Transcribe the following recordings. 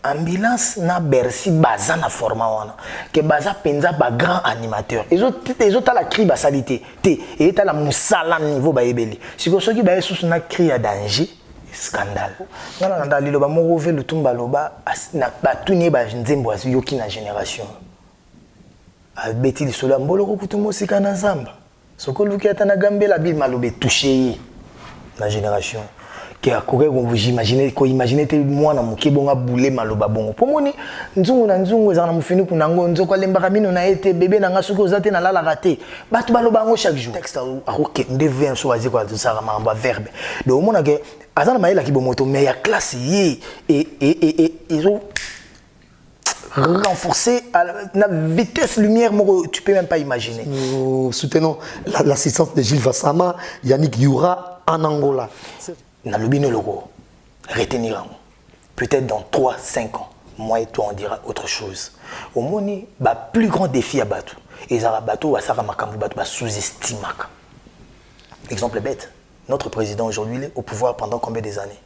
ambulance na Bercy baza na format wana que baza penza ba grand animateur ils ont la cri ba salité té et ta la musala niveau ba ebeli siko soki ba yesusu na cri ya danger scandale ngana na lilo ba morove lutumba loba na batuni ba nzembo yoki na génération abeti lisolo mbolo ko kutumo sika na zamba soko luki atana gambela bi malobe touché la génération qui a couru vous imaginez ko imaginer te moi na muke bonga boule maloba bongo pomoni nzungu na nzungu za na mufini kuna ngo nzoko lembaka mino na ete bébé na ngasuki ozate na lala raté batu baloba ngo chaque jour texte akoke ndeve un so aziko azara mamba verbe donc mona ke azana maela ki bomoto mais ya classe et ils ont renforcé à la vitesse lumière tu peux même pas imaginer. Nous soutenons l'assistance de Gilles Vassama, Yannick Youra en Angola. Dans le bino logo, retenir peut-être dans 3-5 ans, moi et toi on dira autre chose. Au moni, le plus grand défi à Batou, et ça Batou, ça va sous-estimer. Exemple bête, notre président aujourd'hui il est au pouvoir pendant combien des années?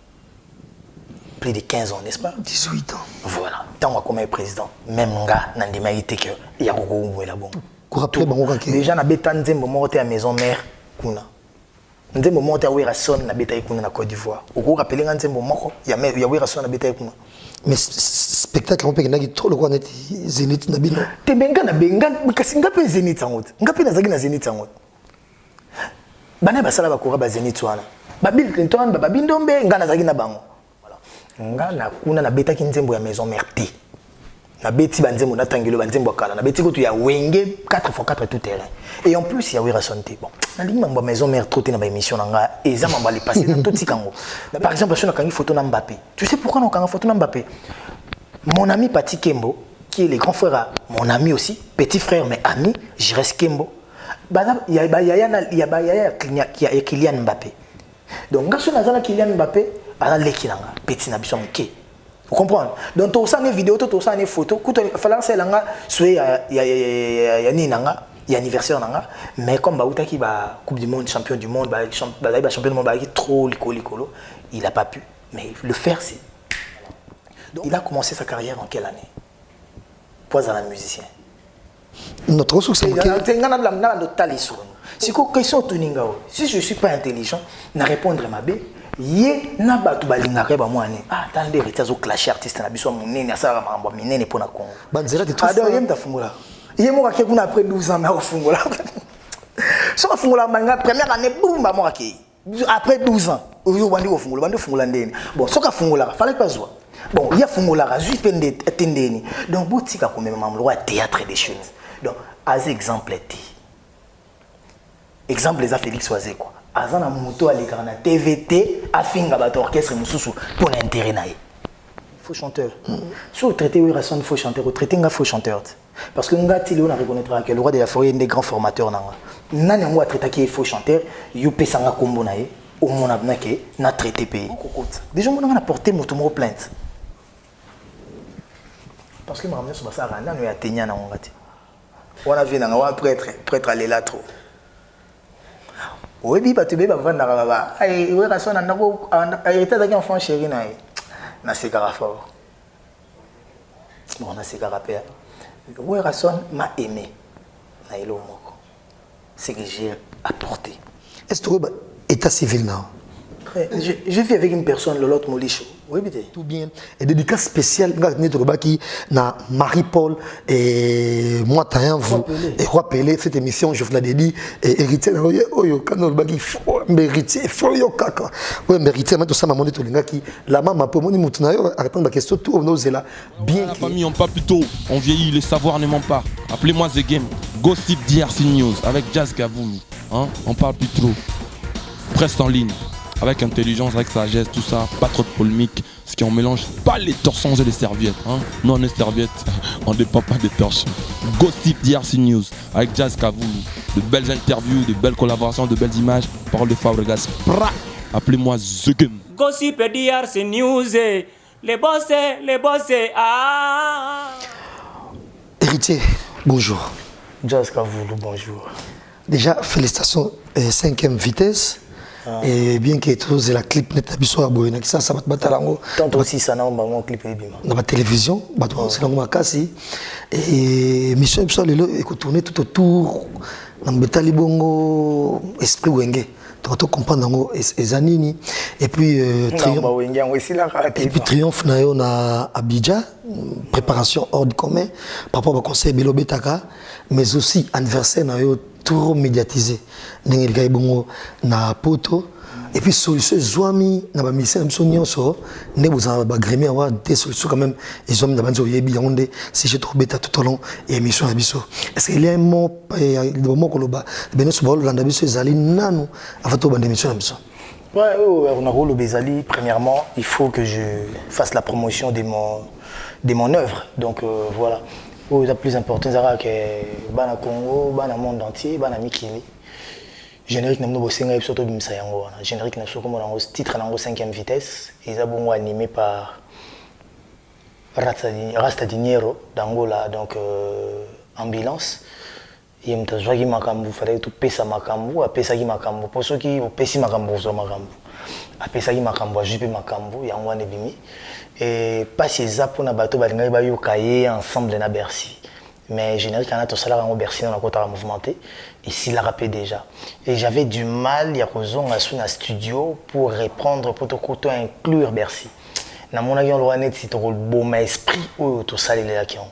Plus de 15 ans, n'est-ce pas? 18 ans. Voilà. Tant qu'on est président, même nga nandima ite que il y a beaucoup là bon. Déjà na beta nzembo monter à maison mère kuna. Nzembo monter à Werason na beta kuna na Côte d'Ivoire. Oko rappeler nzembo moko ya Werason na beta kuna. Mais spectacle on peut que trop le quoi net Zénith na bino. Te benga na benga kasi ngape Zénith sangot. Ngape na zaki na Zénith sangot. Bana basala bakura ba Zénith wana. Ba Bill Clinton ba Bindombe ngana zaki na bango. Nga na kuna na beta kinzembo ya maison mère te na beti banzembo na tangelo banzembo kala na beti ko tu ya wenge 4x4 tout terrain et en plus il y a Werason te bon na lingi mambo maison mère trop te na ba émission nga eza mambo ali passer na tout tikango par exemple si on a kangi photo na Mbappé tu sais pourquoi on kanga photo na Mbappé mon ami Pati Kembo qui est le grand frère à mon ami aussi petit frère mais ami Jires Kembo il y a Kylian Mbappé donc nga so na zana Kylian Mbappé ala leki nanga petit na biso mke vous comprenez donc to ça une vidéo to ça une photo kuto fala c'est langa soué ya ni nanga ya anniversaire nanga mais comme bautaki ba coupe du monde champion du monde ba champion du monde ba trop licolo il a pas pu mais le faire c'est donc il a commencé sa carrière en quelle année poids à la musicien notre succès si question si je suis pas intelligent na répondre ma bé yé na batu balingaka ba mwana attendez retazo clash artiste na biso munene asala mambo minene pona Congo banzela de tout ça yem ta fungula yé mo ka kuna après 12 ans na fungula so fungula manga première année boum ba mo ka après 12 ans oyo bandi fungula ndeni bon so ka fungula fallait pas zo bon il y a fungula juste pende tendeni donc botika ko même mamlo théâtre des choses donc as exemple les a Félix Oazé quoi azana moto alekana na TVT afinga bato orchestre mususu pour l'intérêt nae faux chanteur sur traiter Werason faux chanteur ou traiter nga faux chanteur parce que nga tili on a reconnaîtra que le roi de la forêt est un des grands formateurs nanga nani ngo a traiter qui est faux chanteur yo pesanga kombo nae au mona nake na traiter pays déjà mon a porté moto mo plainte parce que maman so basara nanu ya tenya na ngati on a vu nanga wa prêtre aller là trop. Oui, parce que tu vas vendre la baba. Aïe, Werason a n'abo, aïe, t'as un enfant chéri naï. Na cigare fort. Bon, na cigare père. Werason m'a aimé. Naïlo moko. C'est que j'ai apporté. Est-ce que tu es état civil là? Je vis avec une personne, l'autre Molicho. Oui, bien. Tout bien. Et dédicace spéciale, na Marie-Paul et moi, vous et Roi Pelé, cette émission, je vous l'ai dit, et héritier, oyo, quand baki méritier, faut yo kaka. Ouais, méritier, mais tout ça m'a demandé tout le gars qui, la maman, pour moi, ni moutouna yo, à répondre à la question, tout on ose là. Bien. La famille, on pas plus tôt, on vieillit, le savoir ne ment pas. Appelez-moi The Game, Gossip DRC News, avec Jazz Gavoulou. Hein, on parle plus trop. Presse en ligne. Avec intelligence, avec sagesse, tout ça, pas trop de polémique, ce qui on mélange pas les torsons et les serviettes, hein. Non, les serviettes, on ne dépend pas des torsons. Gossip DRC News, avec Jazz Kavoulou, de belles interviews, de belles collaborations, de belles images, parole de Fabregas, appelez-moi The Game. Gossip DRC News, les boss, ah. Héritier, bonjour. Jazz Kavoulou, bonjour. Déjà, félicitations, 5e vitesse. Et bien que tous la clip net abiso aboye na kisa sabat batalango tant aussi ça na bango clip ebima na la télévision bato c'est lango makasi et mission biso lelo e ko tourner tout autour na mbetali bongo esprit wenge to comprendre ngo ezanini et puis triomphe na yo na Abidjan préparation hors du commun par rapport au conseil Belo Betaka mais aussi anniversaire na yo trop médiatisé ndenge gay bongo na poto et puis solution zwami na ba mission biso nyonso ne bozana ba grémé avoir des solutions quand même ils ont na banzo yebi yonde si je trop bêta tout au long et émission biso est-ce qu'il y a un mot le mot koloba beno so bolo landa biso ezali nanu avant to bande émission biso. Ouais, on a rôle au Bezali. Premièrement, il faut que je fasse la promotion de mon œuvre. Donc voilà. Le plus important, c'est que dans le Congo, dans le monde entier, dans le Mikili, générique n'a pas de surtout Bimsayango. Générique n'a pas titre en 5e vitesse. Ils ont animé par Rasta Dinero d'Angola, donc ambulance. Il y a des gens qui m'ont fait tout pesa makambu, a pesa qui makambu. Pour ceux qui ont pesi makambu, so makambu. A pesa qui makambu, a jupe makambu, il y a un bimi. Et pas si ça pour na bateau, bah les gars ils cahier ensemble na Bercy. Mais généralement quand on a tout ça là en Bercy on a côté à mouvementé. Ici la rappé déjà. Et j'avais du mal il y a raison à sous un studio pour répondre pour tout inclure Bercy. Na mon avis on doit net si trop beau esprit ou tout ça les là qui ont.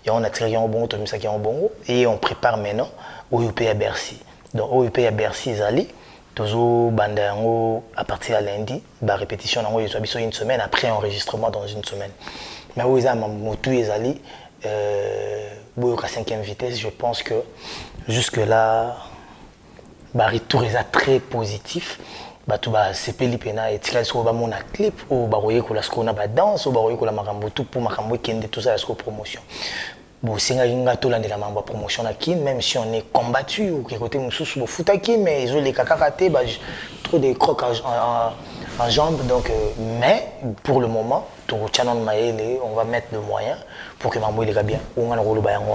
Et on a tiré en bon, tout ça qui est en bon, et on prépare maintenant au UP à Bercy. Donc au UP à Bercy, Zali, toujours bandango à partir de lundi, la répétition en une semaine, après enregistrement dans une semaine. Mais où ils ont motu et Zali, à 5e vitesse, je pense que jusque là, Barry tout est très positif. Tout ba CP Lipena et Tika sur ba mon clip ou baroyer ko la skona ba danse ou baroyer ko la makambo tout pour makambo kende tout ça la promotion. Bon singa inga to la de la mamba promotion na kin même si on est combattu ou côté mususu bo futaki mais ils ont les kakaraté ba trop des crocs en jambes donc mais pour le moment tout channel maele on va mettre le moyen pour que mambo il est bien ou on a rolo ba yango.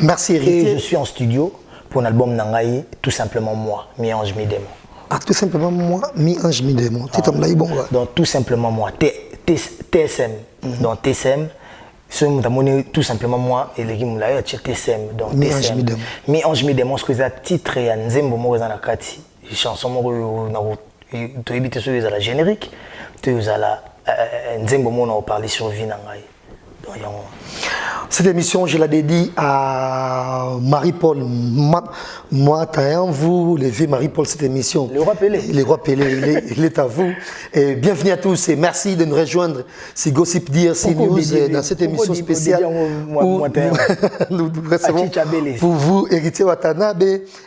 Merci Héritier. Et je suis en studio pour un album Nangai tout simplement moi mi-ange mi-démon. Ah, tout simplement moi, mi-ange, mi-démon. Donc tout simplement moi, TSM. Donc TSM, tout simplement moi, et les gens TSM. Donc mi-ange, mi-démon. Mi-ange, mi-démon, ce que c'est titre et Nzembo Morazanakati. Les chansons, tu habites sur la générique, tu as la Nzembo Morazanakati, on parle sur Vinangai. Cette émission, je la dédie à Marie-Paul. Moi, vous, levez Marie-Paul, cette émission. Le roi Pelé. Le roi Pelé, il est à vous. Et bienvenue à tous et merci de nous rejoindre. C'est Gossip DRC News dans cette émission spéciale où nous recevons pour vous Héritier Watanabe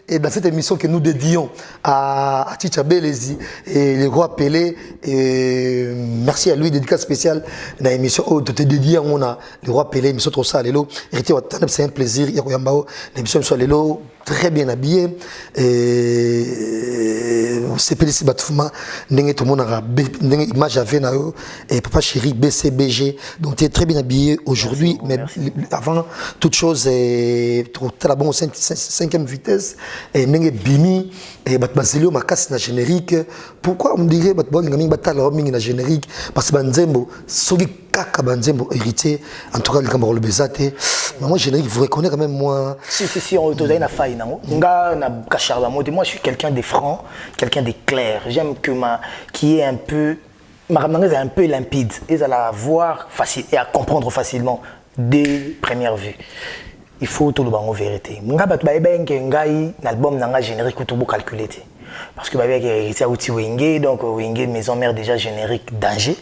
et dans cette émission que nous dédions à Chicha Belezi et le roi Pelé. Et merci à lui, dédicace spéciale dans l'émission où tu te dédié à le roi Pelé, émission trop ça, Lélo. Héritier Watanabe, c'est un plaisir. L'émission sur Lélo, très bien habillé. C'est Pélissi Batoufuma, tout le monde a une image avec nous. Et papa chéri, BCBG. Donc tu es très bien habillé aujourd'hui. Mais avant toute chose, tu es bon au 5e vitesse. Et tu bimi. Et Batbazilio m'a cassé la générique. Pourquoi on me dirait que tu as la générique? Parce que Banzembo, Sogi Kaka Banzembo héritier, en tout cas le Cameroun le Bézate. Mais moi, générique, vous reconnaissez quand même moi. Si, on a une faille. Moi, je suis quelqu'un de franc, quelqu'un de clair. J'aime que qui est un peu. Ma est un peu limpide. Et à la voir facile et à comprendre facilement dès première vue. Il faut tout le bango vérité. Nga bat ba ben ke ngai l'album nanga générique tout beau calculé parce que ba ben héritier outil Wenge donc Wenge maison mère déjà générique danger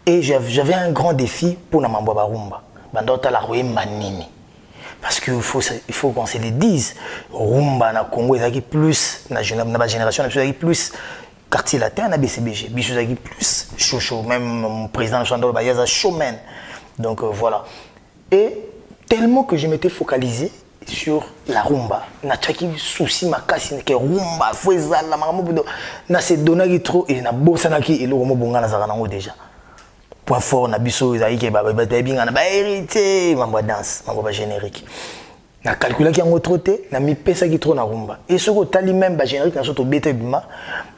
et j'avais un grand défi pour na mambo barumba bandota la roemba nini parce que il faut qu'on se le dise rumba na Congo ezaki plus na génération na plus quartier latin na BCBG biso ezaki plus chaud même mon président Chandol Bayaza showman donc voilà et tellement que je m'étais focalisé sur la rumba. Na tchaki souci ma casse que rumba foueza la maramobudo na se donaki trop et na bosanaki et le romo bonga na zaranango déjà. Point fort na biso zaiki ba binga na ba hérité mambo danse, mambo ba générique. na calculer qui en trop té na mi pesa qui trop na rumba et ce que tali même ba générique na soto beta bima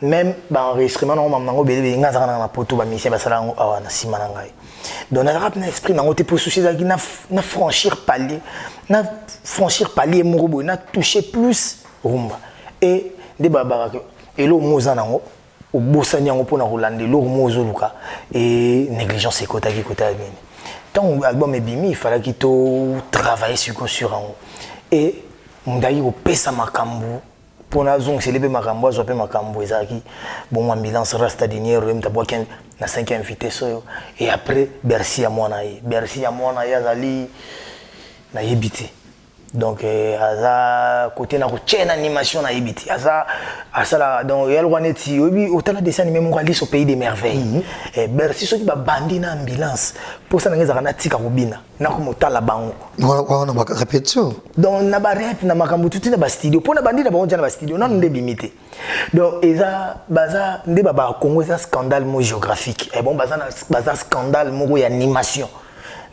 même ba enregistrement na mamango bele nga zaka na poto ba mission ba sala awa na sima na ngai donc na rap na esprit na ngote pour soucier zaki na franchir palier morobo na toucher plus rumba et de baba et lo moza nango au bosani yango pona rolande lo mozo luka et négligence ekota ki kota bien tant album ebimi il fallait qu'il to travailler sur en et ndayi au pesa makambu pona zong célébrer makambu azo pe makambu ezaki bon ambulance rasta dernière même tabwa ken na 5e vitesse et après Bercy à mona azali na yebité donc aza côté na ko chaîne animation na yebité aza asala donc yel waneti obi otala dessin animé mon alice au pays des merveilles et Bercy soki ba bandi na ambulance pour ça ngeza kana tika kobina na ko motala bango voilà na répétition donc na ba rep na makambu tuti na ba studio pour na bandi na bango na ba studio non nde bimité donc eza baza nde ba Congo ça scandale mo géographique et bon baza scandale mo ya animation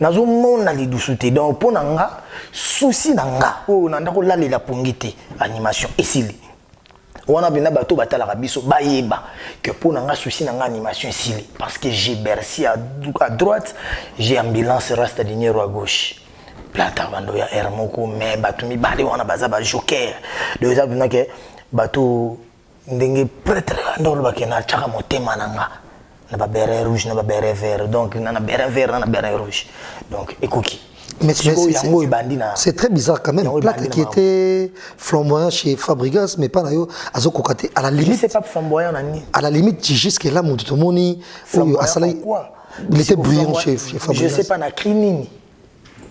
nazo mona li dusute donc pona nga souci nanga o nanda ko lalela pongité animation esili wana bina bato batala biso bayeba que pona nga souci nanga animation esili parce que j'ai Bercy à droite j'ai ambulance rasta dinero à gauche plata bando ya hermoko mais bato mi bale wana baza ba joker de ça bina que bato ndenge prêtre ndolo bakena chaka motema nanga na ba béret rouge na ba béret vert donc na béret vert na béret rouge donc ekoki mais c'est très bizarre quand même plate qui était flamboyant chez Fabregas mais pas nayo azo kokaté à la limite c'est pas flamboyant nani à la limite jusque là mon tout moni il était brillant chez Fabregas je sais pas na crinini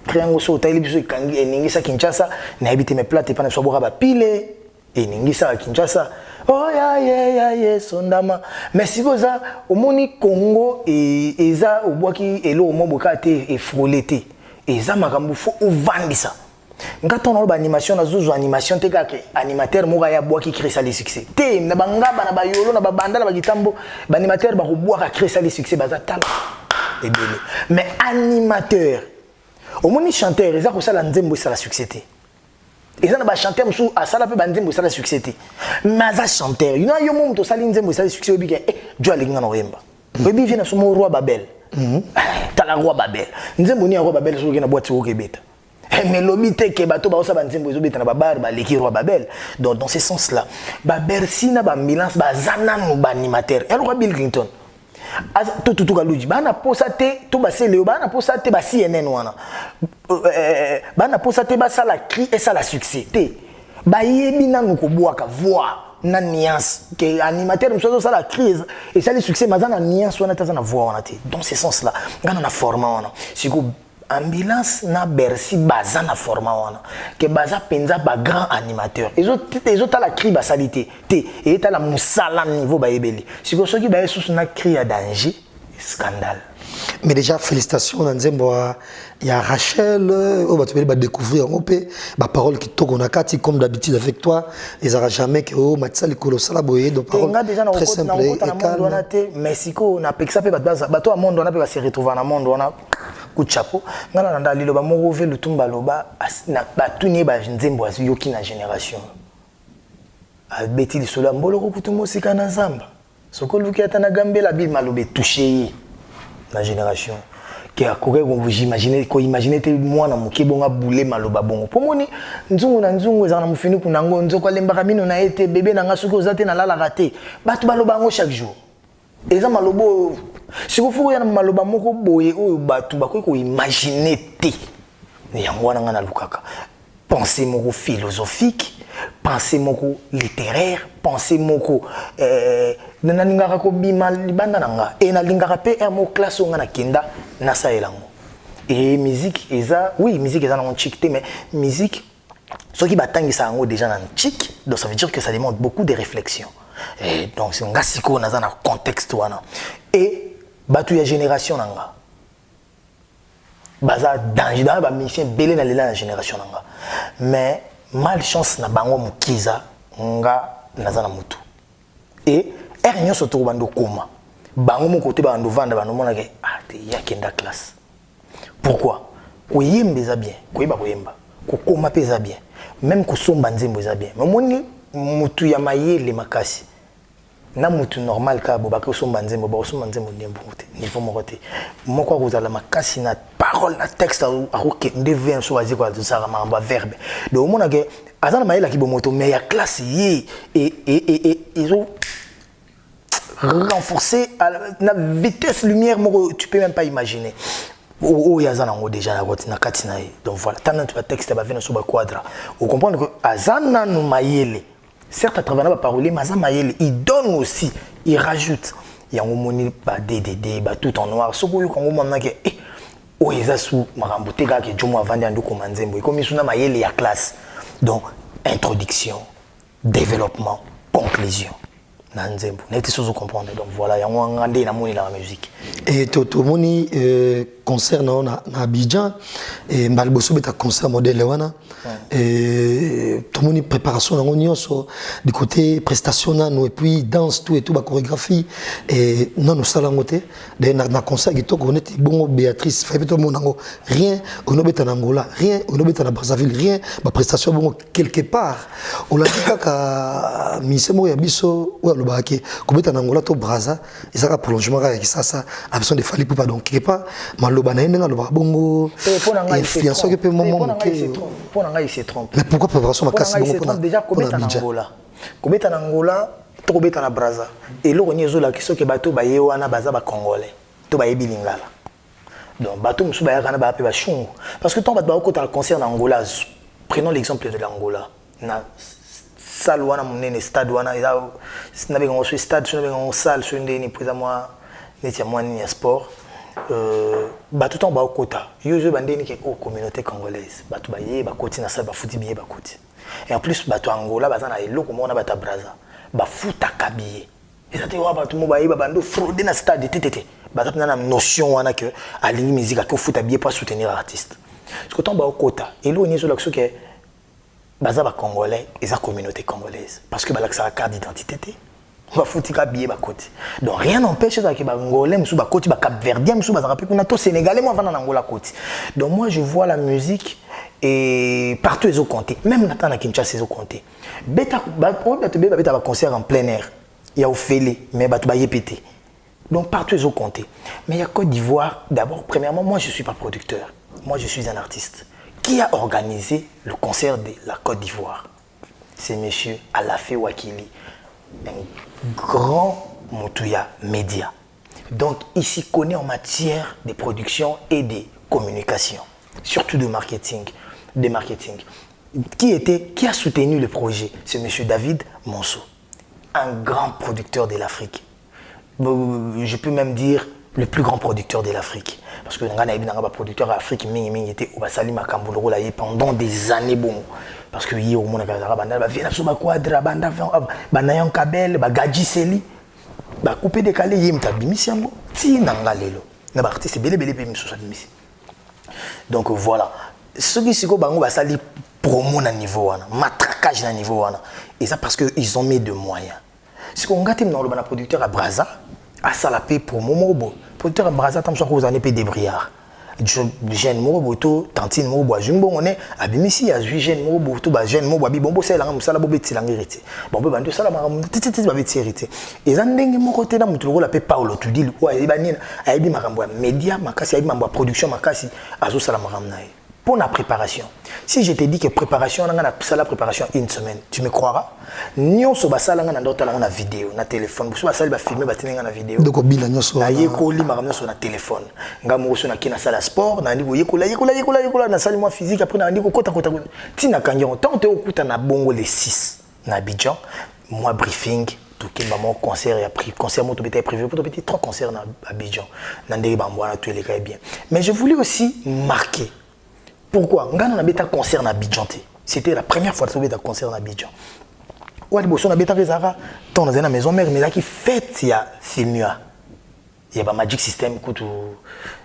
triangle so taili biso kangi eningi sa Kinshasa na habité mes plate pas na so boka ba pile eningi sa Kinshasa oh ya sondama mais si vous a au moni Congo et eza obwaki elo moboka te e froleté eza makambu fo ovandisa ngata on ba animation na zuzu animation te kake animateur moka ya bwaki créer ça les succès te na bangaba na bayolo na babanda na bagitambo ba animateur ba kobwaka créer ça les succès baza tala et belé mais animateur au moni chanteur eza ko sala nzembo ça la succès te et ça na ba chanteur musu asala pe banzembo ça la succès te mais za chanteur you know yo mom to sali nzembo ça la succès obi ke jo alinga na oyemba obi vient na so mo roi Babel tala roi Babel nzembo ni roi Babel so ke na boîte o ke beta mais lobi te ke bato ba osaba nzembo zo beta na babar ba leki roi Babel donc dans ce sens là ba Bercy na ba ambulance ba zananu ba animateur el roi Bill Clinton tout kaluji bana posa te to ba seleo bana posa te ba CNN wana bana posa te ba sala cri et ça la succès te ba yebi nanu ko boaka voix na nuance que animateur msozo sala crise et ça le succès mazana nuance wana tazana voix wana te dans ce sens là ngana na format wana siko ambulance na Bercy baza na format wana que baza penza ba grand animateur les autres la cri ba salité te et ta la musala niveau ba yebeli siko soki ba yesu na cri à danger scandale mais déjà félicitations Nzembo il y a Rachel on va découvrir un peu ma parole qui tourne à Kati comme d'habitude avec toi ils aura jamais que oh matsali kolosala boye donc parole très simple et calme Mexico na pexa pe bato a monde on a pe se retrouver na monde on a coup de chapeau ngana na lilo ba moko ve lutumba loba na batuni ba Nzembo yoki na génération albeti lisolo mbolo ko kutumo sika na zamba soko luki atana gambela bi malobe touché la génération qui a couru vous imaginez ko imaginer te moi na moke bonga boule maloba bongo pomoni nzungu na nzungu za na mufini kuna ngo nzoko lembaka mino na ete bébé na ngasuko ozate na lala raté batu baloba ngo chaque jour eza malobo siko fuko ya maloba moko boye oyo batu bakoki ko imaginer te yango wana ngana lukaka pensée moko philosophique pensée moko littéraire pensée moko na lingaka ko bima libanda nanga et na lingaka pe un mot classe nga na kenda na saelango et musique eza oui musique eza na chic mais musique ce qui batangisa ngo déjà na chic donc ça veut dire que ça demande beaucoup de réflexion et donc c'est nga siko na za na contexte wana et batu ya génération nanga baza danger dans ba mission belé na lela na génération nanga mais malchance na bango mukiza nga nazana mutu et ernyo soto bando koma bango mo côté bando vanda bando mona ke te ya kenda classe pourquoi koyemba za bien koyeba koyemba kokoma pesa bien même kosomba nzembo eza bien mais moni mutu ya mayele makasi na mutu normal ka bo bakosomba nzembo ndembo te niveau moko te moko akozala makasi na parole na texte akoke ndeve so wazi kwa tsara mamba verbe donc omona ke azana mayele ki bomoto mais ya classe ye et ils ont renforcé à la vitesse lumière moko tu peux même pas imaginer. Oh yazana ngo déjà la route na katina donc voilà tant tu vas texte ba venir sur ba quadra vous comprendre que azana no mayele certes à travers la parole mais azana mayele il donne aussi il rajoute il y a un moni ba DDD ba tout en noir so ko yo kongo mona ke oh yazasu marambo tega ke jomo avandi ando ko manzembo comme suna mayele ya classe donc introduction développement conclusion na nzembo neti sozo comprendre donc voilà yango ngande na moni la musique et to moni concert na Abidjan et malboso beta concert modèle wana et to moni préparation na nyonso du côté prestation nano et puis danse tout et tout ba chorégraphie et non nous sala ngote de na concert qui to connaître bongo Béatrice fait to monango rien on obeta na Angola rien on obeta na Brazzaville rien ba prestation bongo quelque part on l'a dit ka misemo ya biso ou le baki kobeta na Angola to Brazza et ça ka prolongement ka ça a besoin de fali pour pas donc quelque part maloba na ndenga loba bongo influenceur que peut moment pour nga il se trompe mais pourquoi préparation makasi bongo pour déjà kobeta na Angola kobeta na Angola to kobeta na Brazza et lo nyezo la kiso ke bato ba ye wana baza ba congolais to ba yebi lingala donc bato musu ba yakana ba pe ba shungu parce que tant bato ba kota le concert na Angola prenons l'exemple de l'Angola na salle wana monene stade wana eza na bengo so stade so na bengo salle so ndeni pour moi netia moi ni sport bato tant ba kota yo bandeni ke o communauté congolaise bato ba ye ba koti na salle ba futi biye ba koti et en plus bato Angola baza na eloko mona bata Brazza ba futa kabiye et ça te wa bato mo ba ye ba bando frauder na stade tétété bato na notion wana que alingi musique ko futa biye pour soutenir l'artiste parce que tant ba kota elo nyezo la ke baza ba congolais et sa communauté congolaise parce que balak sa carte d'identité va foutika billet ba côté donc rien n'empêche ça que ba ngolais musu ba côté ba capverdien musu ba rapper kuna to sénégalais moi vana Angola côté donc moi je vois la musique et partout ils ont compté même Nathan na Kinshasa ils ont compté beta ba beta ba concert en plein air il y a Ophélie mais ba to ba yépété donc partout ils ont compté mais il y a Côte d'Ivoire d'abord premièrement moi je suis pas producteur moi je suis un artiste. Qui a organisé le concert de la Côte d'Ivoire? C'est monsieur Alafé Wakili, un grand Moutouya média. Donc, il s'y connaît en matière de production et de communication, surtout de marketing. Qui a soutenu le projet? C'est monsieur David Monceau, un grand producteur de l'Afrique. Je peux même dire le plus grand producteur de l'Afrique. Parce que les producteurs d'Afrique étaient au Basali Makambolo pendant des années. Bon. Parce que hier, au monde, il y a Banayan Kabel, Gadji Seli, coupé décalé, il y a Bimisiamo, Tinangalelo. Les artistes, c'est belé. Donc voilà. Ceux qui sont au Basali, promo à niveau, matraquage à niveau. Et ça parce qu'ils ont mis de moyens. Si on regarde dans le producteur à Brazza, à Salapé pour Momo, producteur à Brazza, tant que vous en avez débriard. Jeune Moroboto, Tantine Morobo, Jumbo, on est à Bimissi, à Jeune Moroboto, Jeune Morobo, Bibombo, c'est la Moussala Bobet, la vérité. Bon, ben, de ça, la vérité. Et Zandeng Moroté, la Moutouro, la paix Paolo, tu dis, quoi, et Banin, Aïbi Maramboa, média, Makasi, Aïbi Maramboa, production, Makasi, Azo Salamaramnaï. Pour la préparation, si je te dis que préparation, on a la préparation une semaine, tu me croiras? Nous sommes à la vidéo, na téléphone. Nous sommes à la filmer, na vidéo. Donc, on na yekoli maramna sur na téléphone. Ngamu sur na kina sala sport, na ndiko yekola na salle moi physique après na ndiko kota. Tina kanyon tant te okuta na bongo les 6 na Abidjan. Moi briefing, tout qui maman concert et après concert moto bétail prévu pour petit 3 concerts na Abidjan. Na ndé bamboa tout les cas bien. Mais je voulais aussi marquer. Pourquoi? Ngana na beta concert na Abidjan. C'était la première fois que je beta concert na Abidjan. Ou ali bosso na beta rezara, tant dans la maison mère mais là qui fête il y a Femua. Il y a Magic System kutu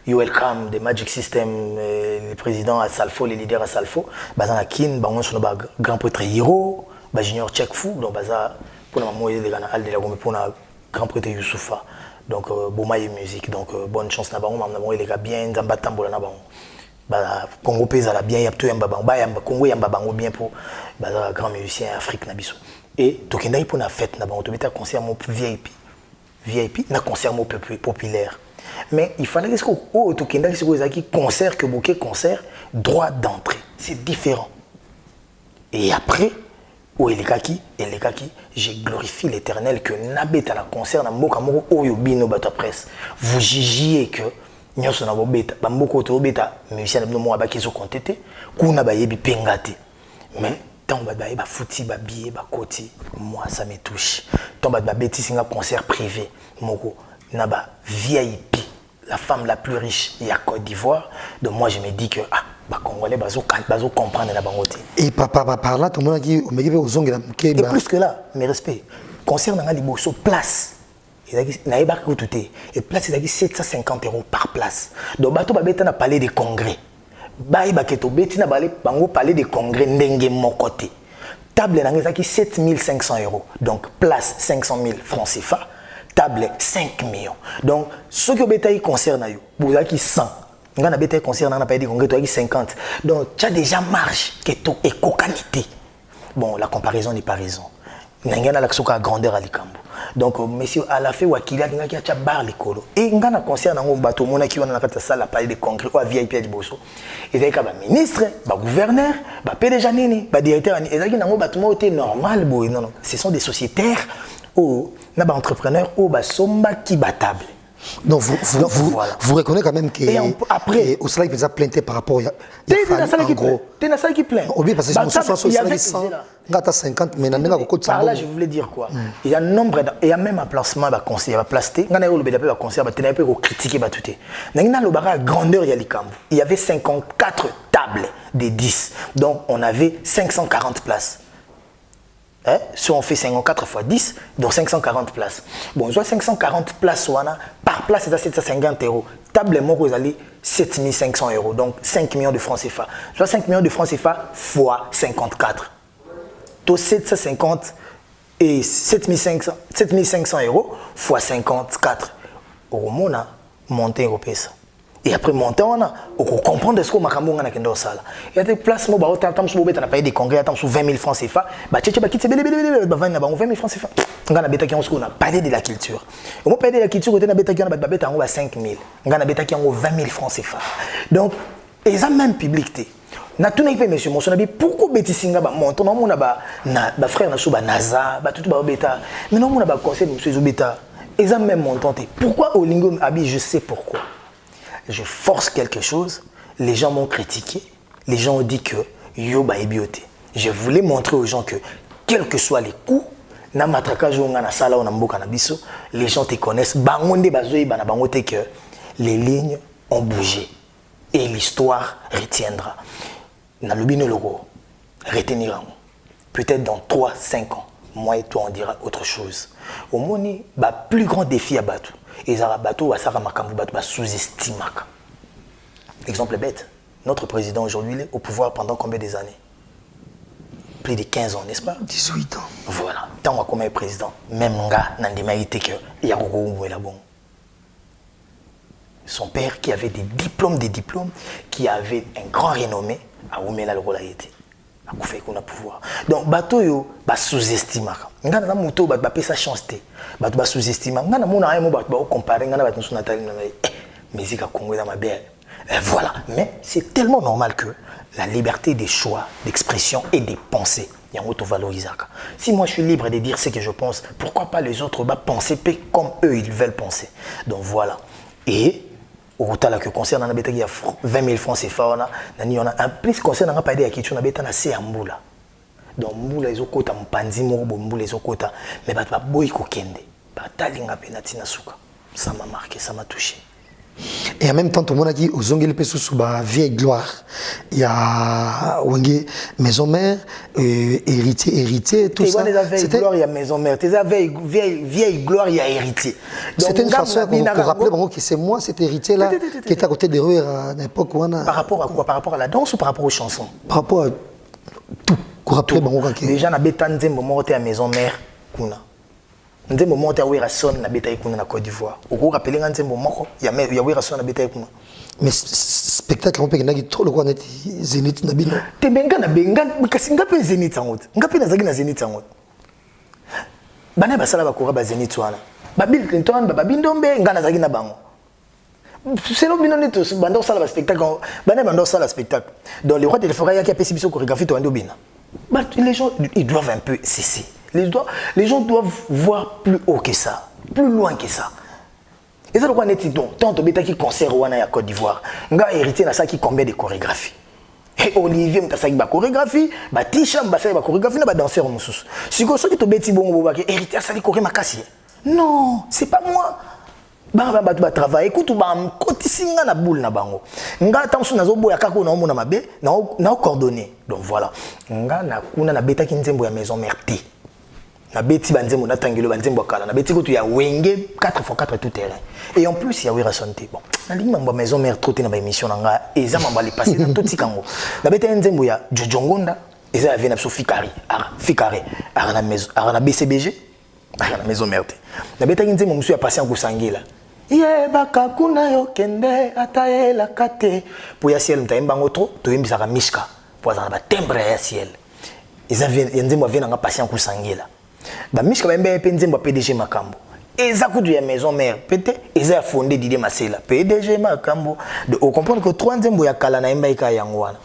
you welcome the Magic System le président à Salfo les leaders à Salfo, bazana kin ba on so ba grand prêtre Hiro, ba junior check fou donc baza pour la maman de gana al de la gomme pour na grand prêtre Youssoufa. Donc Bomaye musique donc bonne chance na ba on na les gars bien Nzamba tambola na ba. bah Congo pesa la bien y a tout yamba bango ba yamba Congo yamba bango bien pour bah grand musicien Afrique na biso et tokenda pour na fête na bango to beta concert mo VIP na concert mo populaire mais il fallait que au tokenda que c'est qui concert que bouquet concert droit d'entrée c'est différent et après au Elekaki j'ai glorifié l'Éternel que nabeta la concert na mboka moko oyo bino bato presse vous jugiez que nyonso na bobeta bamboko to beta musicien no mo abaki zo contete kuna ba yebi pengate mais tant ba ba fouti ba billet ba koti moi ça me touche tant ba beti singa concert privé moko na ba VIP la femme la plus riche ya Côte d'Ivoire donc moi je me dis que bah congolais bazo comprendre la bangote et papa par là tout le monde qui au meki aux ongles et plus que là mes respects concernant la liboso place et place c'est 750 € par place donc bato babeta na palais des congrès baï baketo beti na balé bango palais des congrès ndenge mon côté table na ngezaki 7500 € donc place 500 000 francs CFA table 5 millions donc ce que beta y concerne yo bozaki 100 ngana beta y concerne na palais des congrès toi 50 donc tu as déjà marge que to éco-qualité bon la comparaison n'est pas raison ngana la soka grandeur à likambo donc monsieur à la fin wakili ngaki acha bar likolo et ngana concerne ngo bato mona ki wana na kata salle palais de congrès ou VIP di boso ezaka ba ministre ba gouverneur ba PDG nini ba directeur ezaki nango bato mo té normal boy non ce sont des sociétaires ou na ba entrepreneurs ou ba somba ki ba table. Donc vous reconnaissez quand même que après au salaire qui a plainté par rapport à gros. T'es dans ça qui plaint. Oui parce que il y avait 100 ngata 50 mais nanga ko de par là je voulais dire quoi. Il y a nombre il y a même un placement ba conseil ba placé ngana yo lobela ba conseil ba tenape ko critiquer ba tuté. Nangina lobara grandeur ya likambo. Il y avait 54 tables des 10. Donc on avait 540 places. Hein? Si on fait 54 fois 10, donc 540 places. Bon, soit 540 places, par place, c'est à 750 €. Table mort, vous allez 7500 €, donc 5 millions de francs CFA. Soit 5 millions de francs CFA fois 54. Donc 750 et 7500 € fois 54. Au moins, monter au pèse. Et après monter on a comprendre ce que makambo ngana kendo sala il y a des places mo ba otam so beta na payer des congrès atam so 20 000 francs CFA ba tchétché ba kitse bele ba vana ba 20 000 francs CFA ngana beta ki on so na parler de la culture et mo parler de la culture côté na beta ki on ba beta ngo ba 5 000 ngana beta ki ngo 20 000 francs CFA donc ils ont même publicité na tout na monsieur mon sonabi pourquoi beti singa ba monton na mona ba frère na so ba naza ba tout ba beta mais non mona ba conseil monsieur beta ils ont même montanté pourquoi Olingo abi je sais pourquoi. Je force quelque chose, les gens m'ont critiqué, les gens ont dit que yoba est bioté. Je voulais montrer aux gens que, quels que soient les coups, na matraquage ou na sala ou na mboka na biso, les gens te connaissent. Bangonde bazoui bana bangote que les lignes ont bougé et l'histoire retiendra. Na lobino logo, retenir peut-être dans 3-5 ans, moi et toi on dira autre chose. Au moni, ba plus grand défi à battre. Et ça bateau va ça makambu bateau va sous-estimer. Exemple bête, notre président aujourd'hui est au pouvoir pendant combien des années? Plus de 15 ans, n'est-ce pas? 18 ans. Voilà. Tant qu'on comme président, même nga n'andima été que y a beaucoup là bon. Son père qui avait des diplômes, qui avait un grand renommé, a oumela le rôle a été. A koufé qu'on a pouvoir. Donc bateau yo ba sous-estimer. Nga na moto ba pesa chance té. Bato ba sous-estimer. Nga na mona aimo ba comparer nga na bato sur Nathalie na musique à Congo dans ma belle. Voilà, mais c'est tellement normal que la liberté des choix, d'expression et des pensées, il y a un auto-valorisation. Si moi je suis libre de dire ce que je pense, pourquoi pas les autres penser comme eux ils veulent penser. Donc voilà. Et au total que concerne na beta il y a 20 000 francs CFA on a en plus concerne na pas de kitu na beta na c'est ambula. Donc mbula ezokota mpanzi moko mbula ezokota mais ba boy ko kende. Ba talinga penati na suka. Ça m'a marqué, ça m'a touché. Et en même temps, tout le monde a dit aux Ongles sous vieille gloire. Il y a Wenge maison mère, héritier, tout ça. C'était gloire, il y a maison mère. Vieille gloire, il y a héritier. C'était une façon pour rappeler que c'est moi, cet héritier-là, qui était à côté des rues à l'époque où on a. Par rapport à quoi? Par rapport à la danse ou par rapport aux chansons? Par rapport à tout. Déjà, on a bétanzé moment à maison mère. Nze moment ya wera son na beta ikuna na Côte d'Ivoire. Oko rappeler nga nze moment ya wera son na beta ikuna. mais spectacle on peut que trop le quoi net Zénith na bino te benga na benga kasi ngapi Zénith sango ngapi nazaki na Zénith sango bana basala bakora ba Zénith wana ba Bill Clinton ba Bindombe ngana nazaki na bango c'est le bino neto banda sala ba spectacle bana banda sala spectacle dans les rois de forêt ya qui a pesi biso chorégraphie to ndobina les gens ils doivent un peu cesser les gens doivent voir plus haut que ça plus loin que ça. Et ça, on est donc tant de bêta qui concert ou en Côte d'Ivoire. Nga hérité na ça qui combien de chorégraphie. Et Olivier m'tasaki ba chorégraphie, ba Tisha m'basaki ba chorégraphie na ba danseur mususu. Si ko soki to beti bongo bobaki hérité ça li choré makasi. Non, c'est pas moi. Ba travail écoute ba kotisinga na boule na bango. Nga tamsu nazo boya kako na omona mabe na coordonner. Donc voilà. Nga na kuna na bêta ki nzembo ya maison mère T. Na beti banzembo na tangelo banzembo kala na beti ko tu ya wenge 4x4 tout terrain et en plus il y a Wira Santé bon na lingi mamba maison mère trop na ba émission nga eza mamba li passer na tout tikango na beti nzembo ya Jojongonda eza ya vena so fikari na maison na BCBG na maison mère na beti nzembo musu ya passer en kusangila ye baka kuna yo kende ataela kate po ya ciel mtaimba ngotro to yimbisa ka mishka po za ba timbre ya ciel eza nzembo vena nga passer en kusangila ba mishka ba mbe nzembo PDG Makambo eza kudu ya maison mère pété eza fondé Didier Masela PDG Makambo de on comprendre que trois nzembo ya kala na mba ka yango wana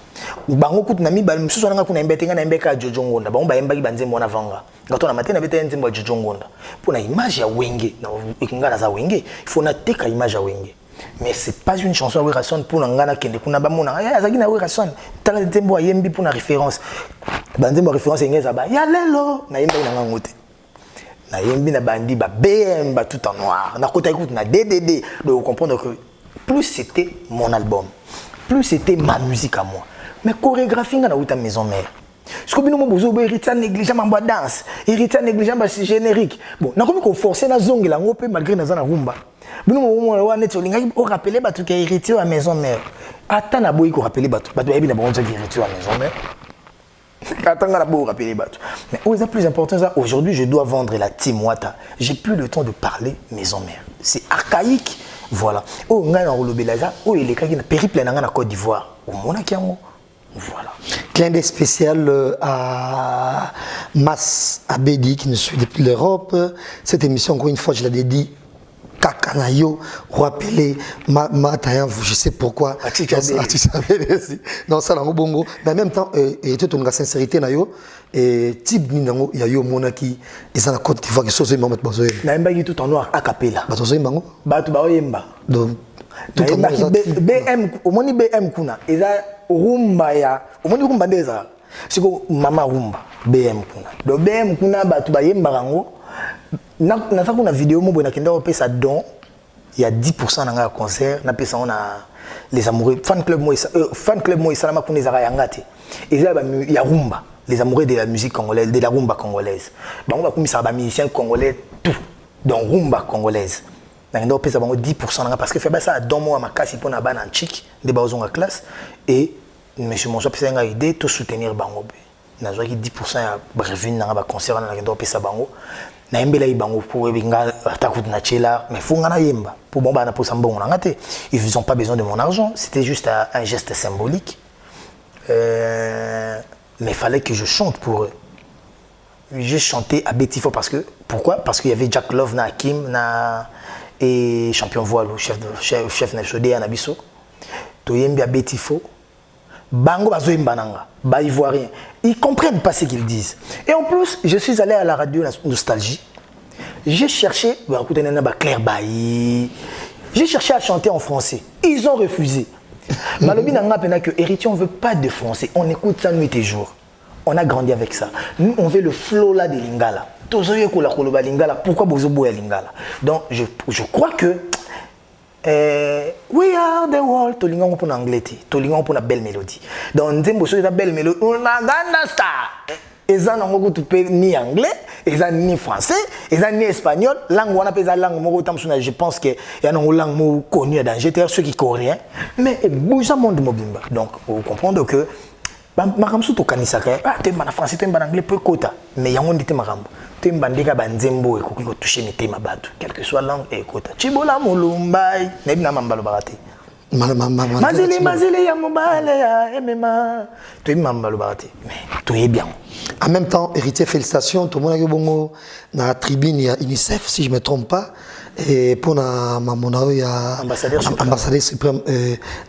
bango kutu na mibal msusu nanga kuna mbe tenga na mbe ka Jojongonda bango ba mba ki banzembo na vanga ngato na matena beta nzembo ya Jojongonda pona image ya wenge na ikingana za wenge il faut na teka image ya wenge mais c'est pas une chanson à Werason pour ngana kende kuna ba mona ya zaki na Werason tala nzembo ya yembi pour na référence banzembo référence ngeza ba ya lelo na yembi na ngote na yembi na bandi ba BM ba tout en noir na kota écoute na DDD donc comprendre que plus c'était mon album plus c'était ma musique à moi mais chorégraphie na uta maison mère ce que bino mo bozo be héritier négligeant en danse héritier négligeant ba générique bon na komi ko forcer na zongi la ngope malgré na zana rumba bino mo wa net olinga o rappeler ba tout que héritier à maison mère ata na boyi ko rappeler ba tout ba yebi na bon héritier à maison mère. Mais au plus important, aujourd'hui, je dois vendre la team Wata. J'ai plus le temps de parler maison mère. C'est archaïque. Voilà. Oh, on a il est périple en Côte d'Ivoire. Voilà. Clin d'œil spécial à Mas Abedi qui nous suit depuis l'Europe. Cette émission, encore une fois, je l'ai dit. Kakanayo, rappelé, je sais pourquoi. Non, ça, bongo. Mais en même temps, et tout la sincérité, et type ninango, il y a eu monaki, et ça, la Côte d'Ivoire, qui sont maman besoin. Naimba tout en noir, a cappella. Batozo bango. Batu baoyemba. Donc, tout en noir. BM, au moni BM kuna, et ça, rumba ya, au moni rumba deza. C'est que mama rumba, BM kuna. Donc BM kuna, batu bayemba rango. Na kuna vidéo mo bona kenda opesa don il y a 10% dans un concert na pesa on a les amoureux fan club moi salama kuna zara yangate et ça il y a rumba les amoureux de la musique congolaise de la rumba congolaise ba on va komisa ba musiciens congolais tout donc rumba congolaise na kenda opesa bango 10% parce que fait ba ça don moi makasi pona bana chic de bazonga classe et monsieur mon pesa nga idée tout soutenir bango na zo ki 10% ya revenu na ba concert na kenda opesa bango na yembela ibango pour binga takutu na chela mais funga na yemba pour bon bana pour sambongo na ngate ils ont pas besoin de mon argent c'était juste un geste symbolique mais il fallait que je chante pour eux j'ai chanté à Betifo parce que pourquoi parce qu'il y avait Jack Love na Hakim na et champion voile chef na chaude na biso to yembi à Betifo bango bazoyemba nanga ba ivoirien ils comprennent pas ce qu'ils disent et en plus je suis allé à la radio Nostalgie j'ai cherché Claire Bailly j'ai cherché à chanter en français ils ont refusé malobi nanga pena que héritier on veut pas de français on écoute ça nuit et jour on a grandi avec ça nous on veut le flow là de lingala tozoye ko la koloba lingala pourquoi bozobo ya lingala donc je crois que we are the world tolinga pour anglais tolinga pour na belle mélodie donc nzembo so la belle mélodie on a ganda star eza nango tu peux ni anglais eza ni français eza ni espagnol langue wana pesa langue moko tamsuna je pense que ya nango langue mo connu dans GTA ceux qui coréen mais bouge monde mobimba donc vous comprendre que makamsu to kanisa ka temba na français temba na anglais peu kota mais yango ndite makambo temba ndeka banzembo ekoki ko toucher mitema bato quelle que soit langue et kota chibola mulumbai na bina mambalo barate Mazili ya mobile ya MMA. Tu es mamba le barati. Mais tu es bien. En même temps, héritier, félicitations. Tout le monde a bongo na tribune ya UNICEF, si je ne me trompe pas. Et pour ambassadeur suprême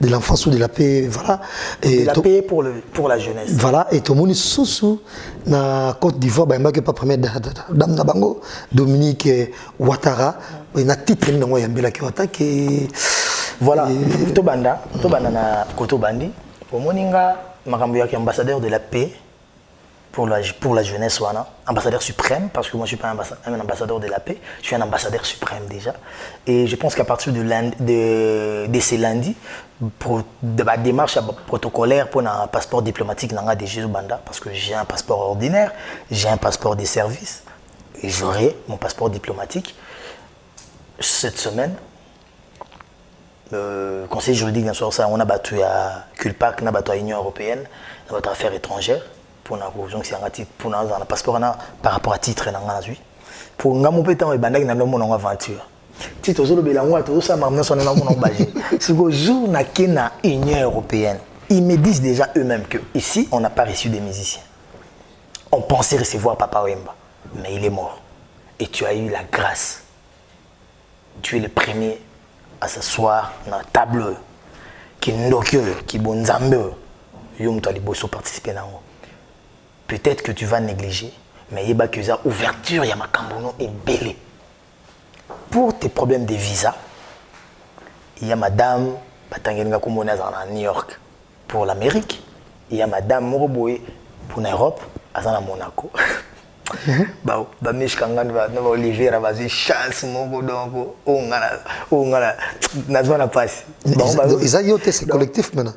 de l'enfance ou de la paix, voilà. Et de la paix pour la jeunesse. Voilà, et tout le monde est sous na Côte d'Ivoire, bah il pas première dame na bango, Dominique Ouattara, il a titre dans moi yambela qui attaque. Voilà, Tobanda na Koto Bandi, pour moninga makambo yaki ambassadeur de la paix. Pour la jeunesse, voilà. Ambassadeur suprême, parce que moi je ne suis pas un ambassadeur de la paix, je suis un ambassadeur suprême déjà. Et je pense qu'à partir de ce lundi, pour la démarche protocolaire pour un passeport diplomatique, parce que j'ai un passeport ordinaire, j'ai un passeport de service, et j'aurai mon passeport diplomatique cette semaine. Le Conseil juridique, bien sûr, on a battu à CULPAC, on a battu à l'Union européenne, on a battu à Affaires étrangères. Pour un passeport par rapport à titre pour nga mopeta et bandaki na nomo na aventure titre zolo belango to ça mamna sonné na mon baje si go jour na kena Union européenne ils me disent déjà eux-mêmes que ici on n'a pas reçu des musiciens, on pensait recevoir Papa Wemba mais il est mort et tu as eu la grâce, tu es le premier à s'asseoir dans la table qui ndokyo qui bonzambe yo mto ali bosso participer na. Peut-être que tu vas négliger, mais il y a une ouverture, il y a une belle. Pour tes problèmes de visa, il y a madame Batangenga Koumonaz à New York pour l'Amérique, il y a madame Moroboé pour l'Europe, à Monaco. Bah, Meshkangan va Olivier Ravazi, chance, Mogo, donc, on passe. C'est collectif maintenant.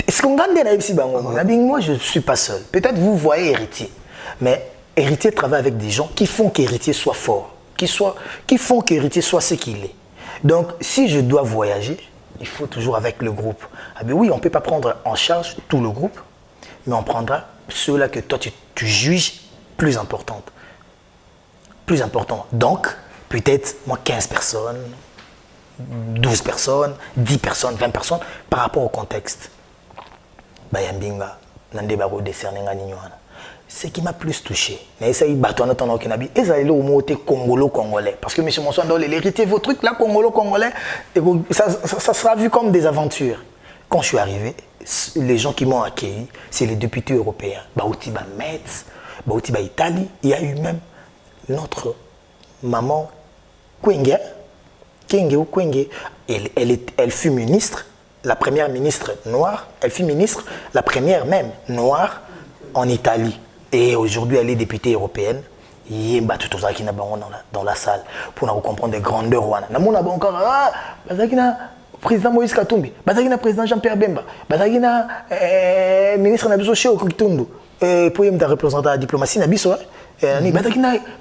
Est-ce qu'on gagne ici? Moi, je ne suis pas seul. Peut-être vous voyez Héritier. Mais Héritier travaille avec des gens qui font qu'Héritier soit fort, qui font qu'Héritier soit ce qu'il est. Donc, si je dois voyager, il faut toujours avec le groupe. Ah ben oui, on ne peut pas prendre en charge tout le groupe, mais on prendra ceux-là que toi, tu juges plus importants. Plus important. Donc, peut-être, moi, 15 personnes, 12 personnes, 10 personnes, 20 personnes, par rapport au contexte. Ce qui m'a plus touché, parce que M. Monson, l'héritier, vos trucs là, congolo-congolais, ça sera vu comme des aventures. Quand je suis arrivé, les gens qui m'ont accueilli, c'est les députés européens. Baoutiba Metz, Baoutiba Italie, il y a eu même notre maman Kwenge, elle fut ministre. La première ministre noire, elle fut ministre, la première même noire en Italie. Et aujourd'hui, elle est députée européenne. Il y a tout ça qui est dans la salle pour nous comprendre des grandeurs. Nous avons encore le président Moïse Katumbi, le président Jean-Pierre Bemba, le ministre Nabiso Cheo Kukitundu, pour y représenter la diplomatie, le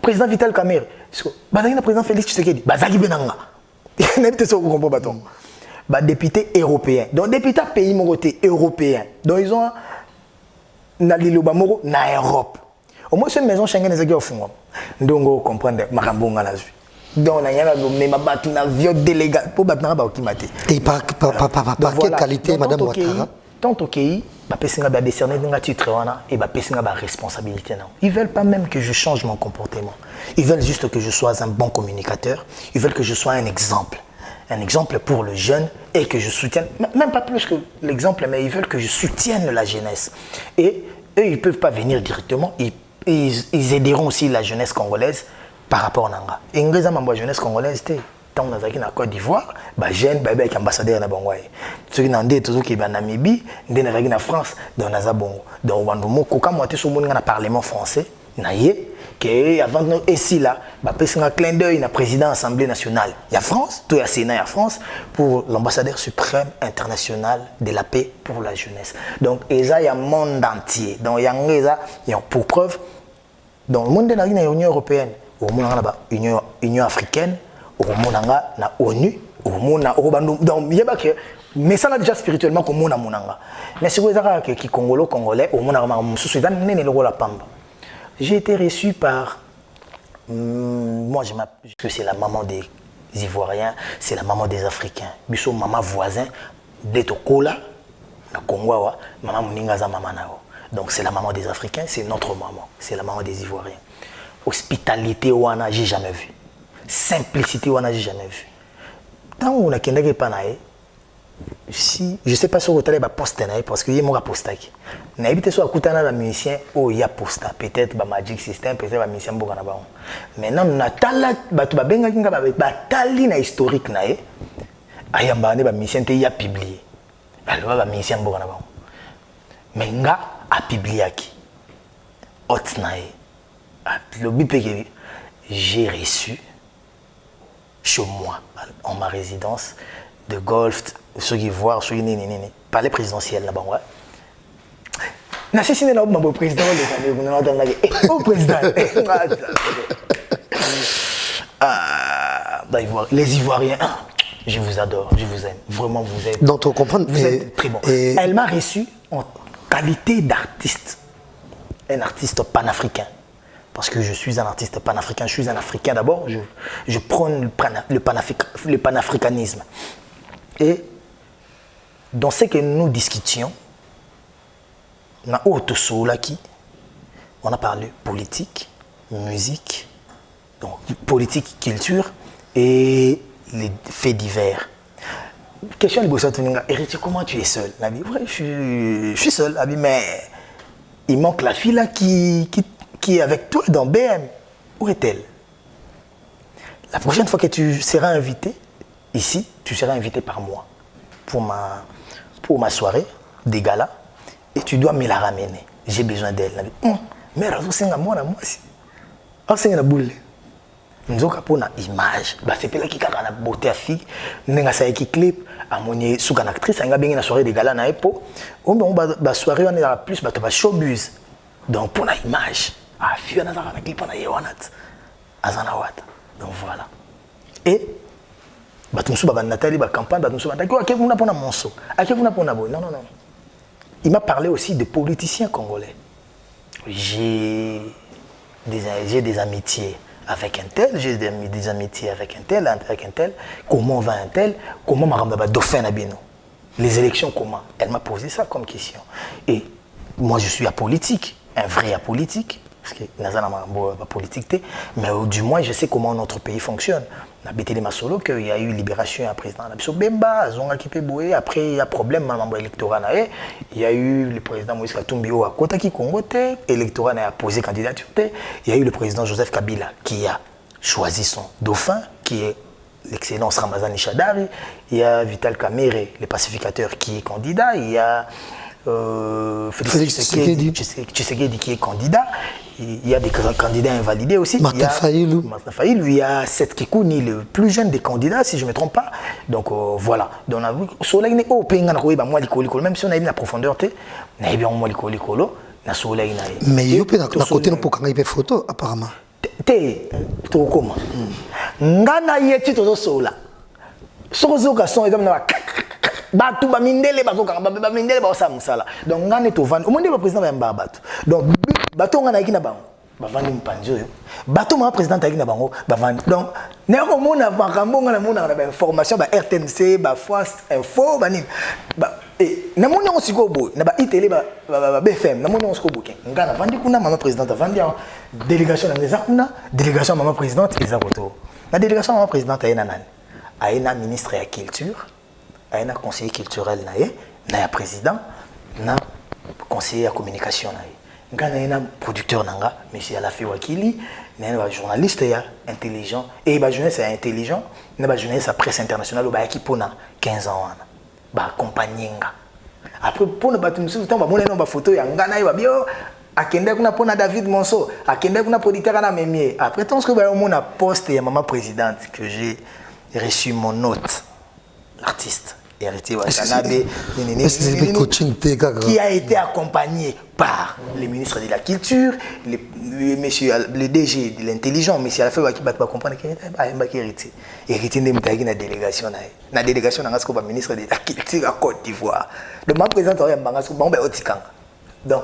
président Vital Kamerhe, le président Félix Tshisekedi, le Benanga. Députés européens. Donc, députés pays européens. Donc, ils ont na Europe. Au moins, c'est une maison Schengen est au fond. Donc, on comprend Marambonga la vie. Donc, on a un avion délégué pour battre et par quelle qualité, Madame Ouattara? Tant au pays, ils va décerner un titre et ils responsabilité. Ils ne veulent pas même que je change mon comportement. Ils veulent juste que je sois un bon communicateur. Ils veulent que je sois un exemple. Un exemple pour le jeune et que je soutienne, même pas plus que l'exemple, mais ils veulent que je soutienne la jeunesse. Et eux, ils ne peuvent pas venir directement, ils aideront aussi la jeunesse congolaise par rapport à Nanga. Et la jeunesse congolaise, tant on a dans la Côte d'Ivoire, jeune, avec ambassadeur na Bangwaye. Ceux qui n'ont pas en Namibie, en France, dans la Zabongo. Donc, quand on a sur le Parlement français, que avant ici là, un clin d'œil na président de l'Assemblée nationale. Il y a France, tout est Sénat, il y a France pour l'ambassadeur suprême international de la paix pour la jeunesse. Donc il y a un monde entier. Donc il y a pour preuve dans le monde de l'Union européenne, au monde de l'Union africaine, au monde de l'ONU, au monde donc il y a que mais ça là déjà spirituellement comme monde monanga. Mais si vous avez qui congolais au monde de la pamba. J'ai été reçu par, moi je m'appelle, c'est la maman des Ivoiriens, c'est la maman des Africains. Bisso maman voisin, de Tokola, na Congo, maman Mouninga za maman nao. Donc c'est la maman des Africains, c'est notre maman, c'est la maman des Ivoiriens. Hospitalité wana j'ai jamais vu. Simplicité wana j'ai jamais vu. Tant on a kendake panae, si je sais pas si on va ba poste nae parce que y mon poste qui. Na habité so akutana na musicien oh ya posta peut-être ba Magic System peut-être ba musicien boka na ba. Maintenant na tala batu ba benga kinga ba tali na historique nae. Ayamba ne ba musicien te ya publié. Alors ba musicien boka na ba. Mais nga a publié qui. Hot nae. Le but que j'ai reçu chez moi, en ma résidence, de golf, ceux qui voient, ceux qui n'ont palais présidentiel là-bas. Je suis le président au président. Les Ivoiriens, je vous adore, je vous aime. Vraiment, vous êtes. Donc, on comprend. Vous êtes très bon. Elle m'a reçu en qualité d'artiste, un artiste panafricain. Parce que je suis un artiste panafricain, je suis un Africain d'abord, je prône le panafricanisme. Et dans ce que nous discutions, on a parlé politique, musique, donc politique, culture et les faits divers. Question de Bossa Tuninga, Héritier, comment tu es seul? Ouais, je suis seul, mais il manque la fille là qui est avec toi dans BM. Où est-elle? La prochaine fois que tu seras invité, ici, tu seras invité par moi pour ma soirée des galas et tu dois me la ramener. J'ai besoin d'elle. Mais c'est moi aussi. C'est une boule. Nous avons une image. C'est là qui a une beauté à fille. Nous avons un clip. Amonier sous une actrice. Nous avons une soirée des galas. On a une soirée on est plus de showbiz. Donc pour une image. Ah, fille, on a un clip, on a Yohanat. Azanawata. Donc voilà. Et, Nathalie, campagne, non. Il m'a parlé aussi de politiciens congolais. J'ai des amitiés avec un tel, j'ai des amitiés avec un tel. Comment va un tel? Comment m'a dauphin Nabino? Les élections, comment? Elle m'a posé ça comme question. Et moi, je suis apolitique, un vrai apolitique. Parce que pas politique, mais du moins je sais comment notre pays fonctionne. On a bêté Masolo qu'il y a eu libération à président Bemba, après il y a problème membre électoral, il y a eu le président Moïse Katumbi à Kotaki Congo, électorat a posé candidature, il y a eu le président Joseph Kabila qui a choisi son dauphin qui est l'excellence Ramazani Chadari, il y a Vital Kamerhe, le pacificateur qui est candidat, il y a Félix Tshisekedi qui est candidat. Il y a des candidats invalidés aussi. Martin Fayulu. Il y a Seth Kikouni, le plus jeune des candidats, si je ne me trompe pas. Donc voilà. Donc, on a vu Soleil n'est pas même si on a eu la profondeur, on a eu bien Soleil. Mais il y a un côté pour quand il y a photo, apparemment. Comment Ngana yeti to sola. Sozoka son exemple batu ba mindele bazoka ba mindele ba osamusala. Donc ngane to vendre. Au monde le président va mba batu. Donc bato ngana yaki na bango. Ba vandi mpanzo yo. Bato ma président yaki na bango ba vandi. Donc ne ko mona makambo ngana mona na ba information ba RTNC ba Fast Info ba nini. Ba na mona on siko boy na ba ITL ba BFM na mona on siko boy. Ngana vandi kuna mama président vandi délégation na ngeza kuna délégation mama présidente eza koto. La délégation mama présidente ayena nani? Ayena ministre ya culture. Il y a un conseiller culturel, il y a un président, il y a un conseiller à communication, il y a un producteur, M. Alafi Wakili, il y a un journaliste intelligent, et il y a un journaliste intelligent, il y a un journaliste à presse internationale qui a 15 ans, il accompagné. Après, pour nous battre, nous avons une photo, il y a un David Monceau, il y a un producteur. Après, tant que on a posté, il y a maman présidente que j'ai reçu mon hôte. L'artiste héritier Watanabe qui a été accompagné par le ministre de la Culture, le DG de l'intelligence, M. Alafé Waki va comprendre qu'il est héritier. Héritier de la délégation. La délégation est ministre de la Culture à Côte d'Ivoire. Donc, ma présidente est donc,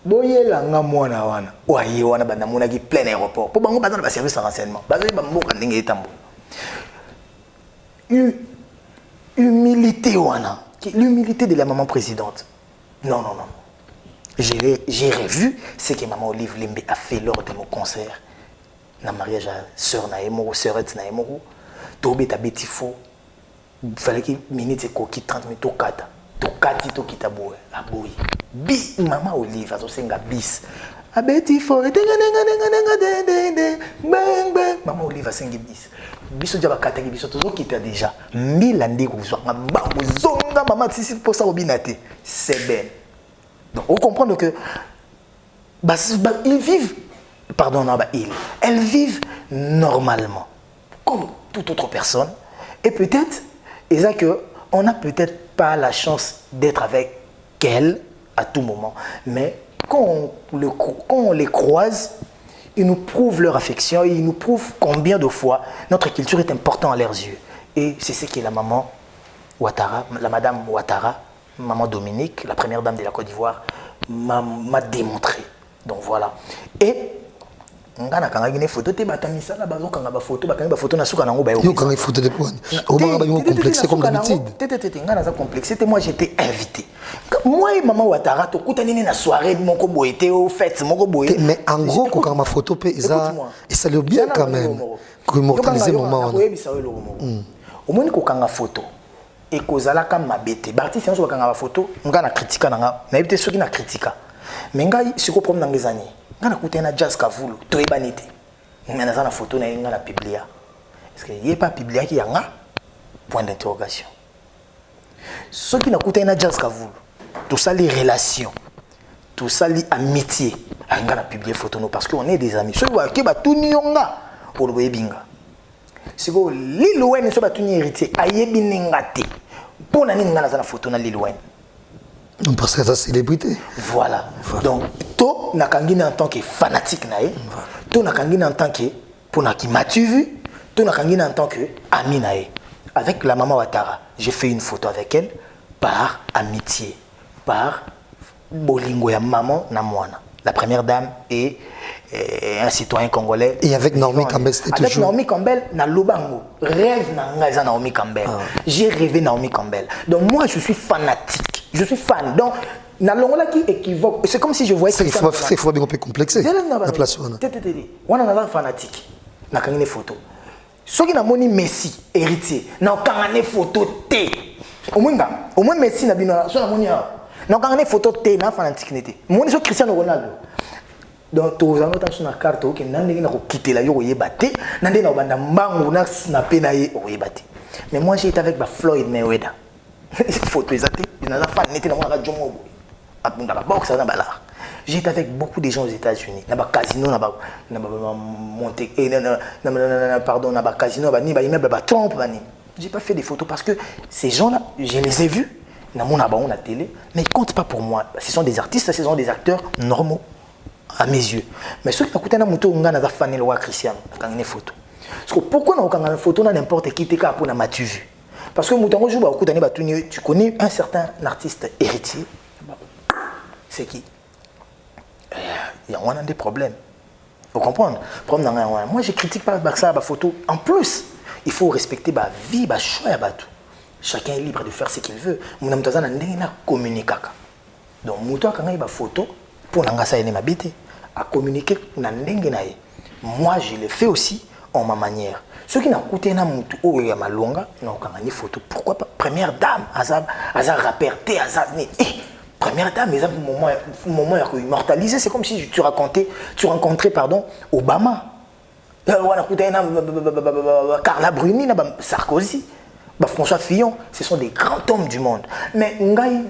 boye la nga mwana wana oye wana bana mona ki plein aéroport pour bango bazana ba service de renseignement bazali ba mboka ndenge etambo humilité wana L'humilité de la maman présidente. Non, non, non. J'ai revu ce que maman Olive Limbe a fait lors de mon concert. Dans le mariage à sœur Naemoro, sœurette Naemoro. Tobé tabeti faux. Il fallait que minute coquille 30 minutes au kata. To kati to kitaboue. Aboui. Bi maman Olive azo senga bis. Abeti faux. Maman Olive a sengi bis. Biso jaba kata ki biso tozo kita déjà. Milandi ko zo ngamba zonga maman tisi pour ça obinate. C'est ben. Donc, on comprend que ils vivent, pardon, non, elles vivent normalement, comme toute autre personne. Et peut-être, on n'a peut-être pas la chance d'être avec elles à tout moment. Mais quand on les croise, ils nous prouvent leur affection, ils nous prouvent combien de fois notre culture est importante à leurs yeux. Et c'est ce que la maman Ouattara, la madame Ouattara, maman Dominique, la première dame de la Côte d'Ivoire, m'a démontré. Donc voilà. Et on a une photo, tu as mis ça là-bas, on a une photo, une photo, na suka nango ba. Yo quand une photo de pointe. Au moins on va complexé comme d'habitude. Complexé, moi j'étais invité. Moi et maman Ouattara, to kutanini na soirée moko boyete au fête moko boyete. Mais en gros quand ma photo pe ça et ça le bien quand même. Que immortaliser moment. Au moins ko kanga photo. Et kozala comme ma bête. Barti c'est un jour quand on a photo, on a critique na éviter ceux qui na critique. Mais ngai siko problème dans les années. Ngana kutena jazz kavulu, to ebanité. Ngana za na photo na ngana publier. Est-ce que yé pas publier qui yanga? Point d'interrogation. Ceux qui na kutena jazz kavulu, tout ça les relations, tout ça les amitié. Ngana publier photo nous parce qu'on est des amis. Ceux qui ba tout nyonga pour le binga. Si vous Lil Wayne so ba tout héritier, ayebi ningate. Pour na ninga na photo na Lil Wayne. Non parce que ça célébrité. Voilà. Donc to nakangina en tant que fanatique nae, to nakangina en tant que pour na qui m'as-tu vu, to nakangina en tant que ami nae. Avec la maman Ouattara, j'ai fait une photo avec elle par amitié, par bolingo ya maman na mwana. La première dame et un citoyen congolais. Et avec Naomi Campbell, c'était toujours. Avec Naomi Campbell, na Lobango. Rêve na Naomi Campbell. J'ai rêvé Naomi Campbell. Donc moi, je suis fanatique. Je suis fan. Donc, na longola qui équivoque. C'est comme si je voyais. C'est il faut bien qu'on peut complexer. La place on a. On a fanatique. Na kangine photo. Ce qui n'a moni Messi héritier. Na kangane photo T. Au moins Messi na bino. So na moni na kangane photo T na fanatique n'était. Moni so Cristiano Ronaldo. Donc tous les autres sur la carte OK nandé na ko quitter la yo yebate nandé na banda mbangu na snapper na ye oyebate. Mais moi j'ai été avec Floyd Mayweather. Photo exacte, il n'a pas n'était dans la jomo. Abunda la boxe na bala. J'ai été avec beaucoup de gens aux États-Unis. Na ba casino na ba monter pardon na ba casino ba ni ba immeuble ba Trump ba ni. J'ai pas fait des photos parce que ces gens-là, je les ai vus dans mon abon la télé, mais ils comptent pas pour moi. Ce sont des artistes, ce sont des acteurs normaux. À mes yeux. Mais ceux qui ont moto on a fané le roi Christian quand une photo. Parce que pourquoi on a une photo na n'importe qui te ka pour na matu vu. Parce que mutango joue ba kutani ba tu connais un certain artiste héritier. C'est qui? Il y a un des problèmes. Vous comprenez? Problème dans moi je critique pas ça ba photo. En plus, il faut respecter ba vie, ba choix ba tout. Chacun est libre de faire ce qu'il veut. Mon amtaza na ndenge na communiquer. Donc muto quand il ba photo pour n'angasa ene mabite à communiquer na ndenge na ye. Moi je le fais aussi en ma manière. Ceux qui n'a coûté na mutu o ya malonga na okangani photo. Pourquoi pas première dame azab rappeur té azab ni première dame mais moment ya ko immortaliser c'est comme si tu rencontrais pardon Obama. Wana coûté na Carla Bruni na Sarkozy, François Fillon, ce sont des grands hommes du monde. Mais ngai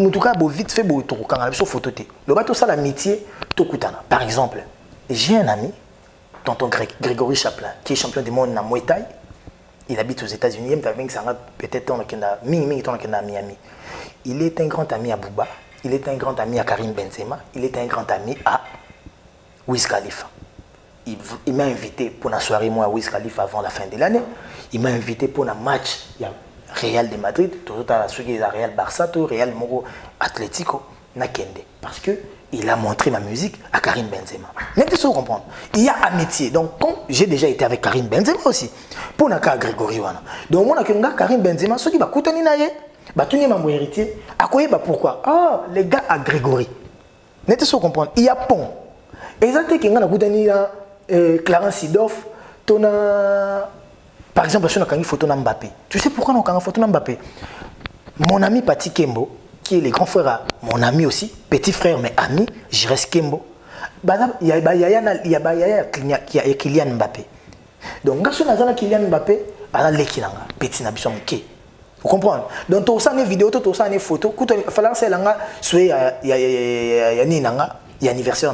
en tout cas, vite fait, quand on a sur photo, le bateau ça l'amitié, par exemple, j'ai un ami, tonton Grégory Chaplin, qui est champion du monde dans Muay Thai. Il habite aux États-Unis, peut-être à Miami. Il est un grand ami à Bouba, il est un grand ami à Karim Benzema, il est un grand ami à Wiz Khalifa. Il m'a invité pour une soirée moi à Wiz Khalifa avant la fin de l'année. Il m'a invité pour un match. Real de Madrid, tout à la suite Real Barça, tout Real Moro Atlético, Nakende. Parce que il a montré ma musique à Karim Benzema. Maintenant, il faut comprendre. Il y a amitié. Donc, comme j'ai déjà été avec Karim Benzema aussi, pour Naka Grégory Wana. Donc, moi, Karim Benzema, ceux qui va coûter Batuni mambo héritier. À quoi pourquoi? Ah, les gars à Grégory. N'était pas comprendre. Il y a pont. Exactement qu'il y a un Clarence Sidorf. Par exemple, si on a une photo de Mbappé. Tu sais pourquoi on a une photo de Mbappé? Mon ami Pati Kembo, qui est le grand frère à mon ami aussi, petit frère mais ami, je reste Kembo. Il y a Kylian Mbappé. Donc, quand on a Kylian Mbappé, il y a petit Nabisson Mouké. Vous comprenez? Donc, tu as une vidéo, tu as une photo, il faut il y a anniversaire,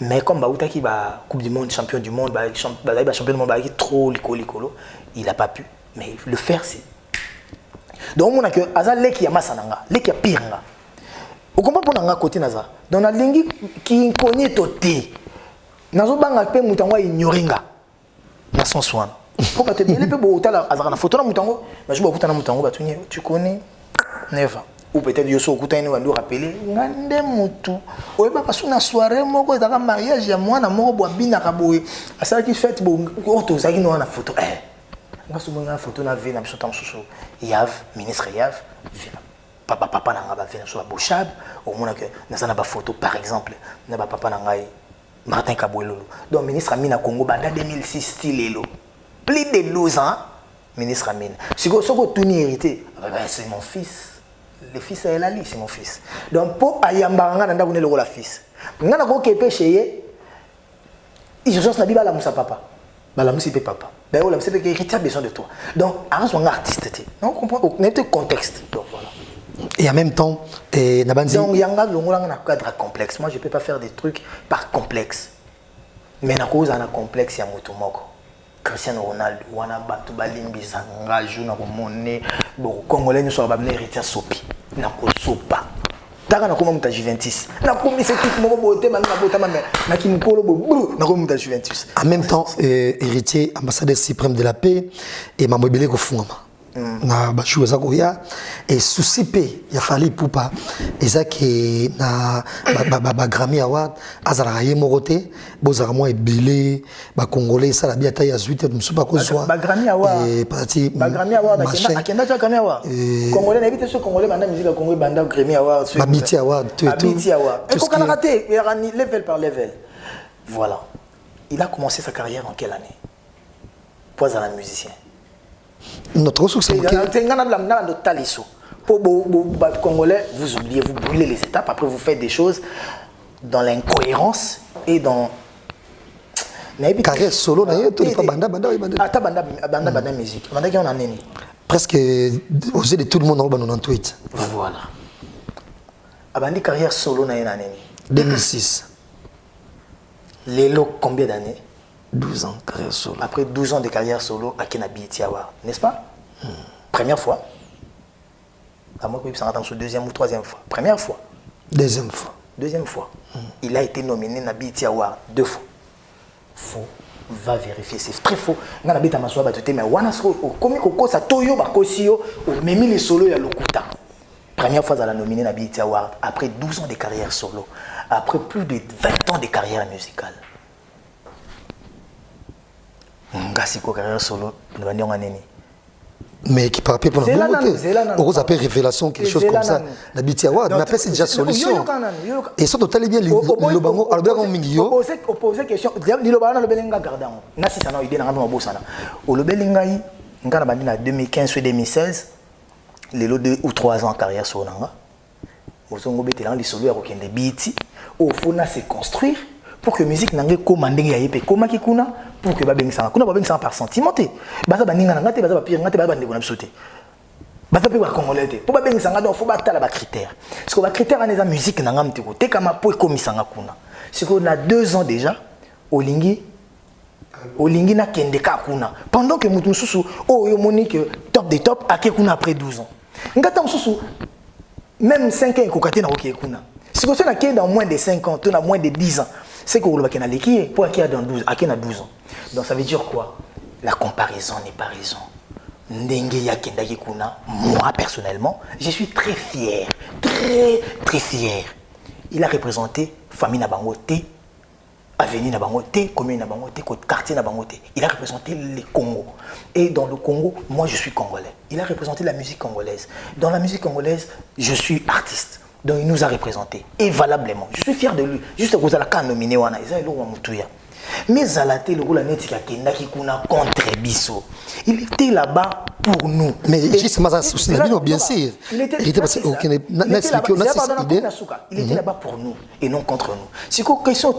mais comme il y a Coupe du Monde, champion du monde, champion du monde, trop licolo, il n'a pas pu. Mais le faire, c'est. Donc, on a que Azalek Yamasananga, Lek Yapiranga. Vous comprenez pour nous côté Naza? Donc, la lingue qui connaît toté. Nazo banga pe mutango ignoringa. Na son soin. Pourquoi te bien les pe bo tala azara na photo na mutango, mais je bokuta na mutango batunye, tu connais never. Ou peut-être yo so okuta ni wando rappeler ngande mutu. Oyeba pasu na soirée moko ezaka mariage ya mwana moko bo bina ka boye. Asala ki fête bo oto zaki no na photo. Ngaso mo na photo na vie na biso tam susu. Yav, ministre Yav, papa na ngaba vena so bochab, au moins que na sana ba photo par exemple, na ba papa na ngai Martin Kabouelolo. Donc ministre Amina Congo banda 2006 style lelo. Plus de 12 ans, ministre Amina. Si vous avez tout hérité, c'est mon fils. Le fils est là, c'est mon fils. Donc pour ayamba nga nda le fils. Nga na ko kepe cheye. Il se nabi bala musa papa. Bala musi pe papa. Ben on sait que héritier a besoin de toi. Donc arrange un artiste. Non comprend n'était contexte. Donc voilà. Et en même temps, Nabanzi. Donc il y a un cadre complexe. Moi je peux pas faire des trucs par complexe. Mais na cause un complexe ya mutu moko. Cristiano Ronaldo, wana batu balimbi zanga juna ko monné, bo congolais nous sommes amenés héritier sopi. Na ko sopa. Taka na koma muta Juventus. Na komi cette type moko boté na bota mame na kimkolo bo na ko muta Juventus. En même temps, héritier ambassadeur suprême de la paix et mamobele ko fungama. Na bashu za ko ya et souci pe ya fali pupa ezaki na ba Grammy Award azara ye moroté bozara mo ebele ba congolais ça la bien taille à 8 musupa ko zwa ba Grammy Award et parti ba Grammy Award akenda cha Grammy Award congolais na éviter ce congolais banda musique congolais banda Grammy Award ba BT Award tout BT Award et qu'on a raté level par level. Voilà, il a commencé sa carrière en quelle année? Poids à la musicien. Notre ressource c'est pour Congolais, vous oubliez, vous brûlez les étapes, après vous faites des choses dans l'incohérence et dans carrière solo d'ailleurs tout pas banda musique banda qui on a nini presque aux yeux de tout le monde on 98 voilà abandi carrière solo na nini 2006 Lelo combien d'années? 12 ans de carrière solo. Après 12 ans de carrière solo, à BET Award, n'est-ce pas? Première fois. À moi, ça attend sur deuxième ou troisième fois. Première fois. Deuxième fois. Deuxième fois. Il a été nominé à BET Award 2 fois. Faux. Va vérifier, c'est très faux. On a ma soie battu, mais on a comme ça toyo bakosio même les solos il y a lokuta. Première fois, elle a nominé à BET Award après 12 ans de carrière solo, après plus de 20 ans de carrière musicale. Ngasiko carrière solo, mais qui parle pour la beauté. On appelle révélation, quelque chose comme ça. La BET Award, mais après c'est déjà solution. Et ça total bien le bango, alors on mingio. Opposer question, le bango le belinga gardant. Nasi sana idée na ngano bosana. O le belinga yi, ngana bandi na 2015 ou 2016, les 2 ou 3 ans carrière solo nanga. Mozongo betelang li solo ya kokende BET, au fona se construire. Pour que la musique n'ait pas commandé yaïpe comment qui kuna pour que babeng ça kuna babeng ça par sentiment te baza baninga ngate baza pire ngate baza bandeko na bisote baza pe ba congolais te pour babeng ça donc faut batala ba critères parce que ba critères en eza musique na ngam te ko te kama po komisanga kuna c'est qu'on a 2 ans déjà olingi na kendeka kuna pendant que mutu susu oh yo monique top des top akekuna après 12 ans ngata mususu même 5 ans kokate na okekuna si vous êtes dans moins de 5 ans, tu as moins de 10 ans, c'est que vous avez l'équipe pour qui a dans 12 ans. Donc ça veut dire quoi? La comparaison n'est pas raison. Moi personnellement, je suis très fier, très fier. Il a représenté Famille Nabangote avenue na bango te, commune na bango te, quartier na bango te. Il a représenté le Congo. Et dans le Congo, moi je suis congolais. Il a représenté la musique congolaise. Dans la musique congolaise, je suis artiste. Donc il nous a représenté. Et valablement. Je suis fier de lui. Juste que vous avez la nominé wana, ils ont Moutuya. Mais Zalaté, le rôle net qui kuna contre Bisso. Il était là-bas pour nous. Mais justement, ça c'est bien sûr. Il était là-bas pour nous et non contre nous. Si question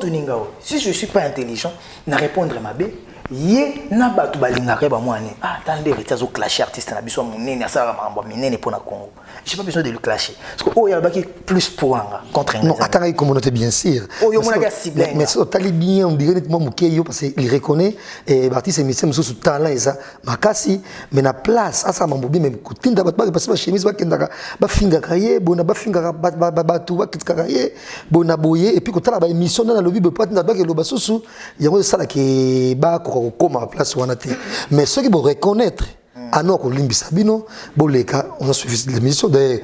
si je suis pas intelligent, na répondre ma bé, yé na batu balingare ba moi ah attendez, retazo clasher artiste na biso monene asala mambo minene pour na Congo. J'ai pas besoin de le clasher parce que oh il y a baki plus pour contre un. Non, attends, il communauté bien sûr. Oh yo mona cible. Mais ça tali bien on dirait moi mukeyo parce qu'il reconnaît et artiste musicien sous talent et ça makasi mais na place asa mambo bien même kutinda bat parce que chemise ba kendaka ba finga kaye bona ba finga batu ba kitka kaye bona boye et puis ko tala ba émission na lobby be pat na ba ke loba susu yango ça la ke ba ko koma place wana te mais ceux qui vont reconnaître alors qu'on limbisa bino boleka on a suivi l'émission de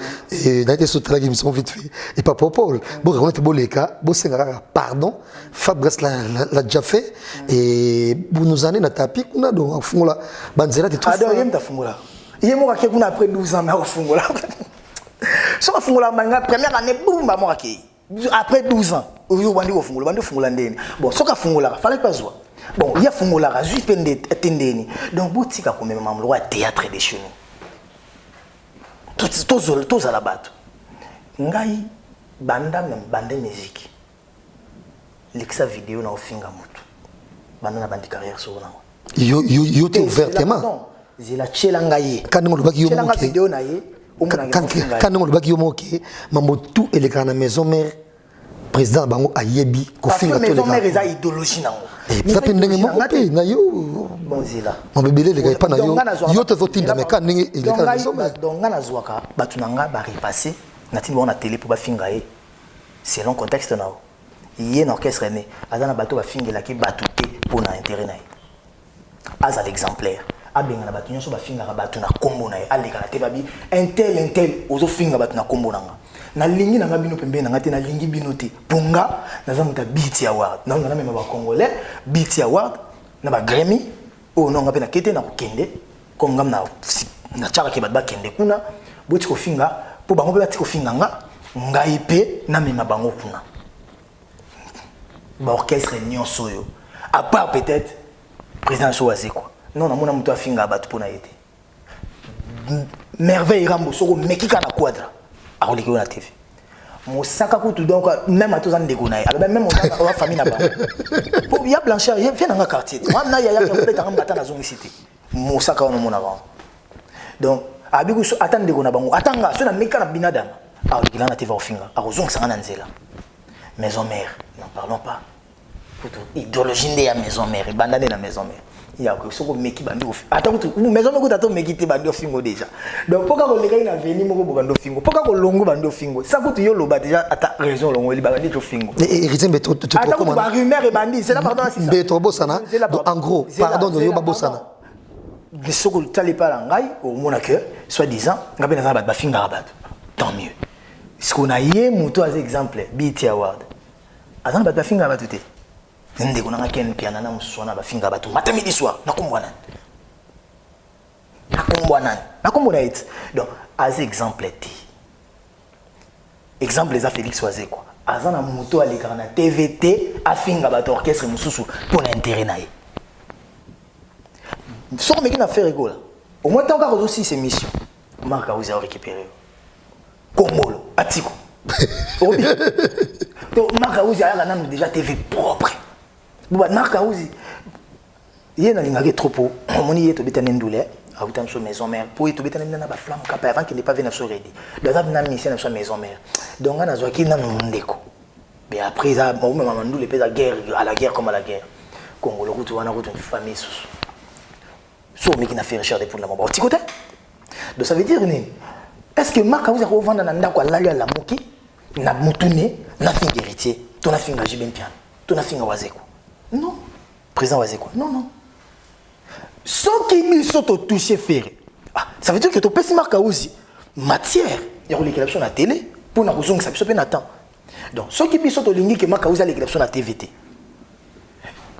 dans été sauté la émission vite fait et pas Paul bon reconnaître boleka bo sengara pardon Fabrice l'a déjà fait et vous nous années na tapis kuna donc fungola banzela de tout ça yem ta fungola yemo ka kuna après 12 ans na fungola so ka fungola manga première année boum ba mo ka après 12 ans oyo bandi ko fungola ndeni bon so ka fungola fallait pas jouer. Bon, il y a Fungola, Razu Tendeni. Donc, Boutika, comme même un roi théâtre de chez nous. Tous à la batte. Ngai, banda même, bande musique. L'exa vidéo na ofinga mutu. Banda na bandi carrière sur là. Yo te ouvertement. Zela chelangaye. Quand on le baki yo moke. Vidéo na ye. Quand on le baki yo moke, mambo tout et les grands maison mère. Président bango ayebi ko finga to maison mère eza idéologie nango. Et ça pendenge moko pe na yo. Bon zela. Mon bébé les gars pas na yo. Yo te votinda mais quand ndenge il est maison mère. Donc ngana zwaka batu nanga ba repasser na tindi bona télé pour ba finga ye. Selon contexte na o. Yé na orchestre né azana bato ba fingela ki batu te pour na intérêt na ye. Az l'exemplaire. Abenga na batu nyonso ba finga batu na kombo na ye. Aleka na te babi intel ozo finga batu na kombo nanga. Na lingi na ngabino pembe na ngate na lingi binote punga na zamuta BET Award na ngana mema ba congolais BET Award na ba Grammy o no ngape na kete na kokende comme ngam na chaka ke ba kende kuna boti ko finga po bango be bati ko finga nga ngai pe na mema bango kuna ba orchestre nyonso yo à part peut-être président Choazé quoi non na mona muto afinga batu pona yete merveille rambo soko mekika na quadra a reliqué la TV. Mon sac à couteau donc même à tous en dégonaï. Alors même on a famille là-bas. Pour y a blanchard, il vient dans un quartier. Moi là il y a peut-être un matin dans une cité. Mon sac à mon avant. Donc abigo attend dégona bango. Attends, ça na meka na binadam. A reliqué la TV au finga. A rozong ça na nzela. Maison mère, n'en parlons pas. Idéologie de la maison mère, bandane la maison mère. Il y a que ce que meki bandi ofi attends tu maison moko tato meki te bandi ofingo déjà donc pourquoi ko leka ina veni moko bandi ofingo pourquoi ko longo bandi ofingo ça ko tu yo loba déjà ata raison longo li bandi ofingo et héritier mais tu attends tu ba rumeur et bandi c'est là pardon c'est ça beto bosana donc en gros pardon de yo ba bosana mais ce que tu pas la ngai au mona que soit disant ngabe na ba finga rabat tant mieux ce qu'on a yé moto as exemple BET Award attends ba finga rabat tout nde kuna ngakene piana na musona ba finga batu matamidi soir nakumbwa nani it donc as exemple ti exemple les a Félix Oazé quoi azana moto aleka na TVT afinga batu orchestre mususu pour l'intérêt na ye so meki na faire rigola au moins tant que aussi ces missions Marc a osé récupérer Komolo Atiko donc Marc a osé a déjà TV propre. Bon, Marc Aouzi, il y a un trop pour mon y est au bétanin douleur, à autant sur maison mère, pour y tomber dans la flamme capable avant qu'il n'ait pas venu sur Redi. Le rap n'a mis sur maison mère. Donc, on a joué qui n'a pas déco. Mais après, ça, on m'a demandé les pays à la guerre comme à la guerre. Congo, le route, on a route une famille sous. Sur mais qui n'a fait recherche pour la mort. Petit côté. Donc, ça veut dire, est-ce que Marc Aouzi a revendu dans la quoi, la moki, n'a moutourné, n'a fait héritier, ton a fait un gagé bien piano, ton a fait un oiseko. Non. Président Oazé quoi? Non. Ce qui sont touché ferré. Ah, ça veut dire que tu peux Marc Aouzi matière. Il y a l'élection à la télé pour la raison que ça peut pas attendre. Donc ceux qui sont au ligne que Marc Aouzi a l'élection à la TVT.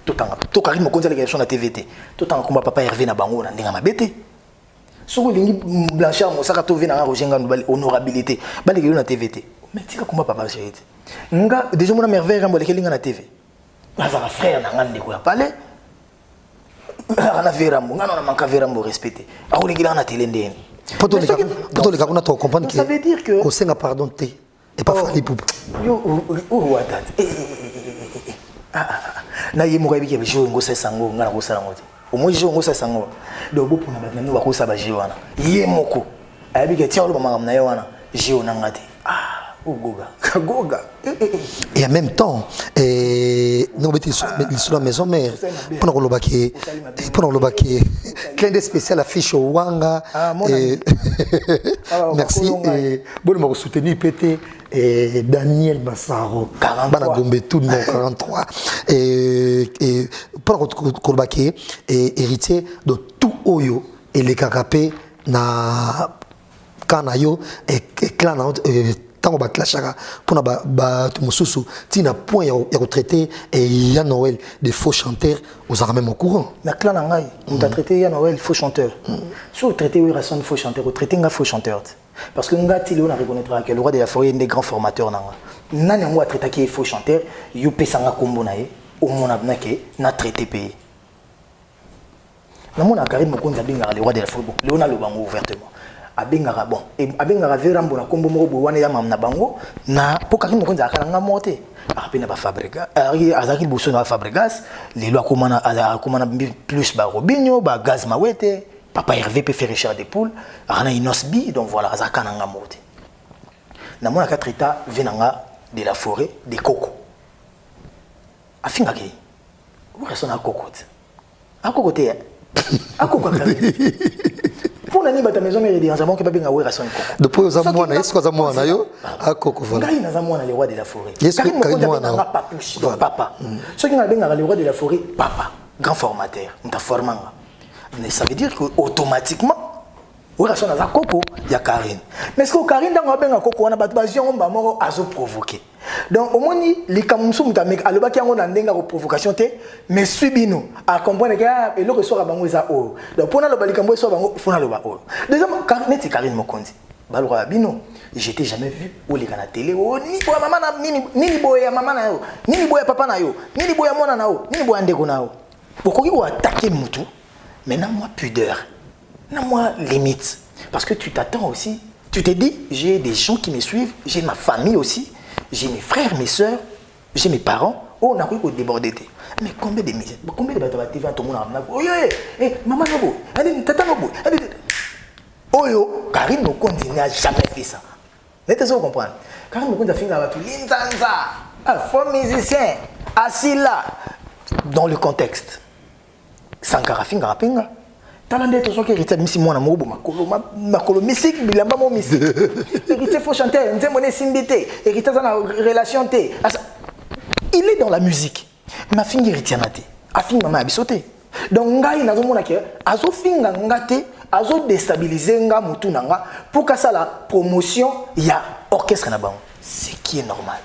totanga to Karim Mokonzi la question na TVT totanga komba papa Hervé na bango na ndenga mabete soko lingi Blanchard Mosaka to vena Roger Ngandou honorabilité bali na TVT mais tika komba papa chérie nga déjà mon merveille rambo le kelinga na TV azara frère na ngande ko ya pale ana verambo ngana na manka verambo respecté akolingi na télé ndeni poto les gars on a trop comprendre que ça veut dire que au sein pardon T et pas Fali Poup yo watat na yemo ka biki bijo ngo sesango ngana ko sala ngoti o mo jo ngo sesango do bopo na batna wa ko sa ba jiwana yemoko ayabike tia lo mama na yewana jio na ngati goga goga et en même temps nous mettons sur la maison mère pour le baquet clin d'œil spécial affiche au Wanga merci et bon me soutenir PT et Daniel Bassaro bana Gombe tout non 43 et pour le baquet et héritier de tout Oyo et les Kakapé na Kanayo et clan tant ba clashaka pour ba mususu tina point ya retraité et ya Noël des faux chanteurs aux armées au courant na clan ngai on t'a traité ya Noël faux chanteur sur traité oui rason faux chanteur traité nga faux chanteur parce que nga tilo na reconnaîtra que le roi de la forêt est un des grands formateurs nanga nani moi traité qui faux chanteur yo pesanga kombo na ye au mona nake na traité pays na mona Karim Mokonzi binga le roi de la forêt Léona le bango ouvertement abengara bon et abengara verambo na kombo moko wana ya mamna bango na po Karim Mokonzi akalanga moté apena ba Fabregas azaki boso na Fabregas lelo akomana plus ba Robinho ba Gaz Mawete papa Hervé peut faire Richard des Poules ana Inosbi donc voilà azaka nanga moté na mona ka trita venanga de la forêt des coco afinga ke ou resona cocotte a cocotte a cocotte pour nani bata maison mère de ensemble que pas bien awera son coco depuis za mwana est-ce que za mwana yo a coco voilà ngai na za mwana le roi de la forêt Karim mwana papa ce qui na benga le roi de la forêt papa grand formateur nta formanga mais ça veut dire que automatiquement awera son za coco ya Karim mais ce que Karim ndanga benga coco wana batu bazion ba moko azo provoquer donc au moins les kamumsu mutamek alobaki yango na ndenga ko provocation te mais subino a comprendre que eloko so ka bango eza o donc pona lo balikambo so bango fona lo ba o deuxième Karneti Karim Mokonzi balora bino j'étais jamais vu au les na télé o ni boya mama na nini boya mama na yo nini boya papa na yo nini boya mwana na yo nini boya ndeko na yo bokoki ko attaquer mutu mais na moi pudeur na moi limite parce que tu t'attends aussi tu te dis j'ai des gens qui me suivent j'ai ma famille aussi j'ai mes frères, mes soeurs, j'ai mes parents. Oh, on a cru qu'on débordait. Mais combien de misères, combien de bateaux à TV à tout le monde a oh, maman, tata, oh, yo, Karim Mokonzi n'a jamais fait ça. Mettez ça, vous comprenez. Karim Mokonzi a fait la bateau, un faux musicien, assis là, dans le contexte. Sankara Finga Pinga. Talande to soki héritier misi mwana mobo makolo musique bilamba mo musique héritier faut chanter nzembo ne simbité héritier na relation té il est dans la musique ma fingi héritier na té afinga mama abisoté donc ngai nazo mona ke azo finga ngate azo déstabiliser nga mutu nanga pour ka sala promotion ya orchestre na bango ce qui est normal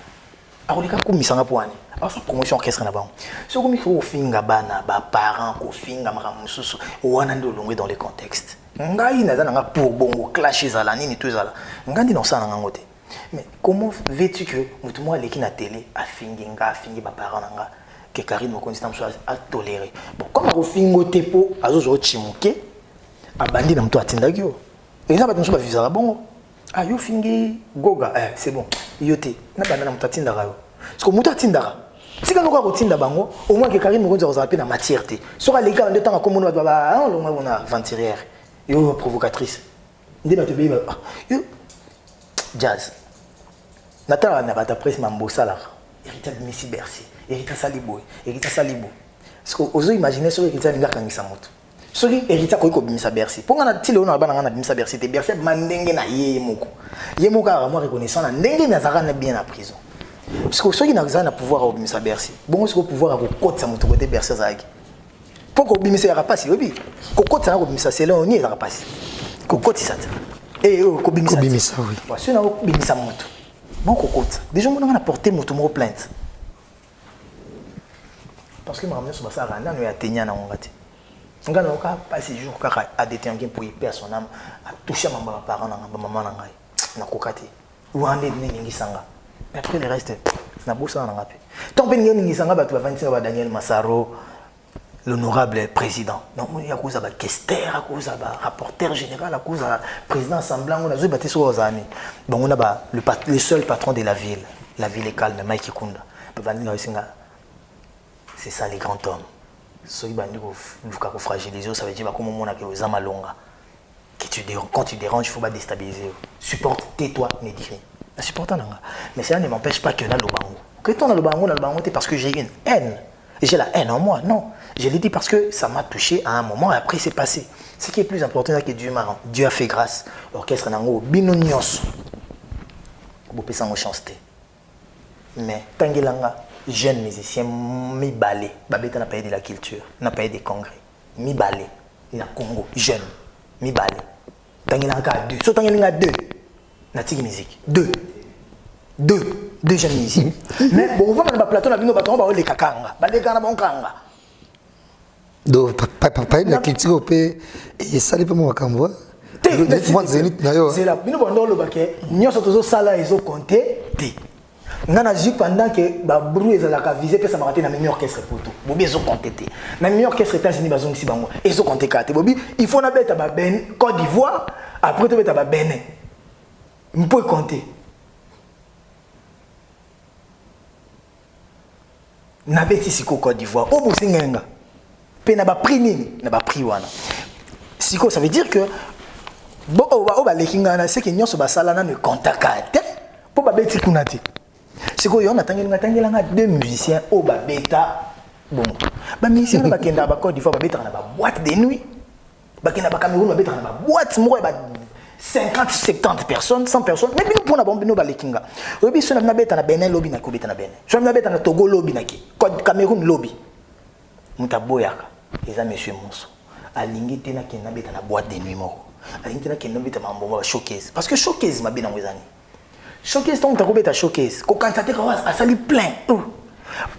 akolika kumisanga poani afa promotion orchestre na bango so komi ko finga bana ba parents ko finga makamususu wana ndo longwe dans les contextes ngai naza nanga pour bongo clash ezala nini tout ezala ngandi non ça nanga ngote mais comment veux-tu que mutu moi leki na télé afingi ba parents nanga que Karim Mokonzi tamso a toléré bon comme ko fingo tepo azozo chimuke abandi na mutu atindaki yo eza bato so ba visa bongo ah yo fingi goga c'est bon yote na bana na mutu atindaka yo parce que mutu atindaka si quand on continue d'abord au moins que Karim Mokonzi a appelé la matière sur les gars en deux temps comme on va on a venturière yo provocatrice ndé ba te be yo jazz natala na bata presse mambosa là héritier de Messi Bercy héritier Salibo parce que ozo imaginer sur héritier linga kangisa moto soki héritier ko bimisa Bercy pour ngana tile ona bana ngana bimisa Bercy te Bercy mandenge na yemoko a vraiment reconnaissant na ndenge na zaka na bien en prison. Parce que ceux qui n'ont pas pouvoir au Bimisa Bercy, bon, c'est pouvoir à côté de mon côté Bercy Zag. Pourquoi au Bimisa rapasi, oui, côté ça au Bimisa c'est là on y est rapasi. Côté ça. Et au Bimisa oui. Parce que au Bimisa moto. Bon côté. Déjà on a porté moto mo plainte. parce que maman sur ça randa nous atteigna na ngati ngana oka passer jour kaka a détenir pour y perdre son âme a toucher maman parents na maman na ngai na kokati ou ande ningi sanga mais après le reste na bossa na ngapi tant ben ningi sanga ba tu va vantir ba Daniel Massaro l'honorable président donc il y a cause ba Kester à cause ba rapporteur général à cause président semblant on a battu sur aux années bon on a ba le seul patron de la ville est calme Mike Kunda c'est ça les grands hommes ceux qui vont fragiliser ça veut dire comme on a que aux amalonga que quand tu déranges il faut pas déstabiliser supporte tais-toi ne dis rien supportant mais cela ne m'empêche pas que là le bango que ton le bango c'est parce que j'ai une haine et j'ai la haine en moi non je l'ai dit parce que ça m'a touché à un moment et après c'est passé ce qui est plus important c'est que Dieu a fait grâce l'orchestre nango binonios bopé sans chanceté mais tangilanga jeune musicien mi balé babeta n'a pas aidé la culture n'a pas aidé des congrès mi balé na Congo jeune mi balé tangilanga deux so tangilanga deux na tiki musique deux jeunes musiciens mais bon on va dans le plateau na bino bato ba le kakanga ba le kana bonkanga do papa na culture pe et ça dépend moi quand moi c'est là bino bondo lo baké nyoso tozo sala ezo compter té ngana ju pendant que ba brou ezalaka viser pe ça m'a raté na meilleur orchestre pour tout bobi ezo compter té na meilleur orchestre États-Unis bazong si bango ezo compter kate bobi il faut na beta ba ben Côte d'Ivoire après to beta ba Bénin on peut compter na beti siko Côte d'Ivoire au bosingenga pe na ba prix nini na ba prix wana siko ça veut dire que bon o ba lekinga na c'est que nyonso ba sala na ne contacte pour ba beti kunati siko yo na tangela deux musiciens au ba beta bon ba musiciens ba kenda ba Côte d'Ivoire ba beta na ba boîte de nuit ba kenda ba Cameroun ba beta na ba boîte mo ba 50 70 personnes 100 personnes mais bino pona bombe no ba lekinga obi so na beta na Benin lobby na ko beta na Benin so na beta na Togo lobby na ki Cameroun lobby mutaboyaka eza monsieur Monso alingi tena kenda beta na boîte de nuit moko alingi tena kenda beta mambo ba showcase parce que showcase ma bena ngezani showcase donc ta beta showcase ko cantater ko a sali plein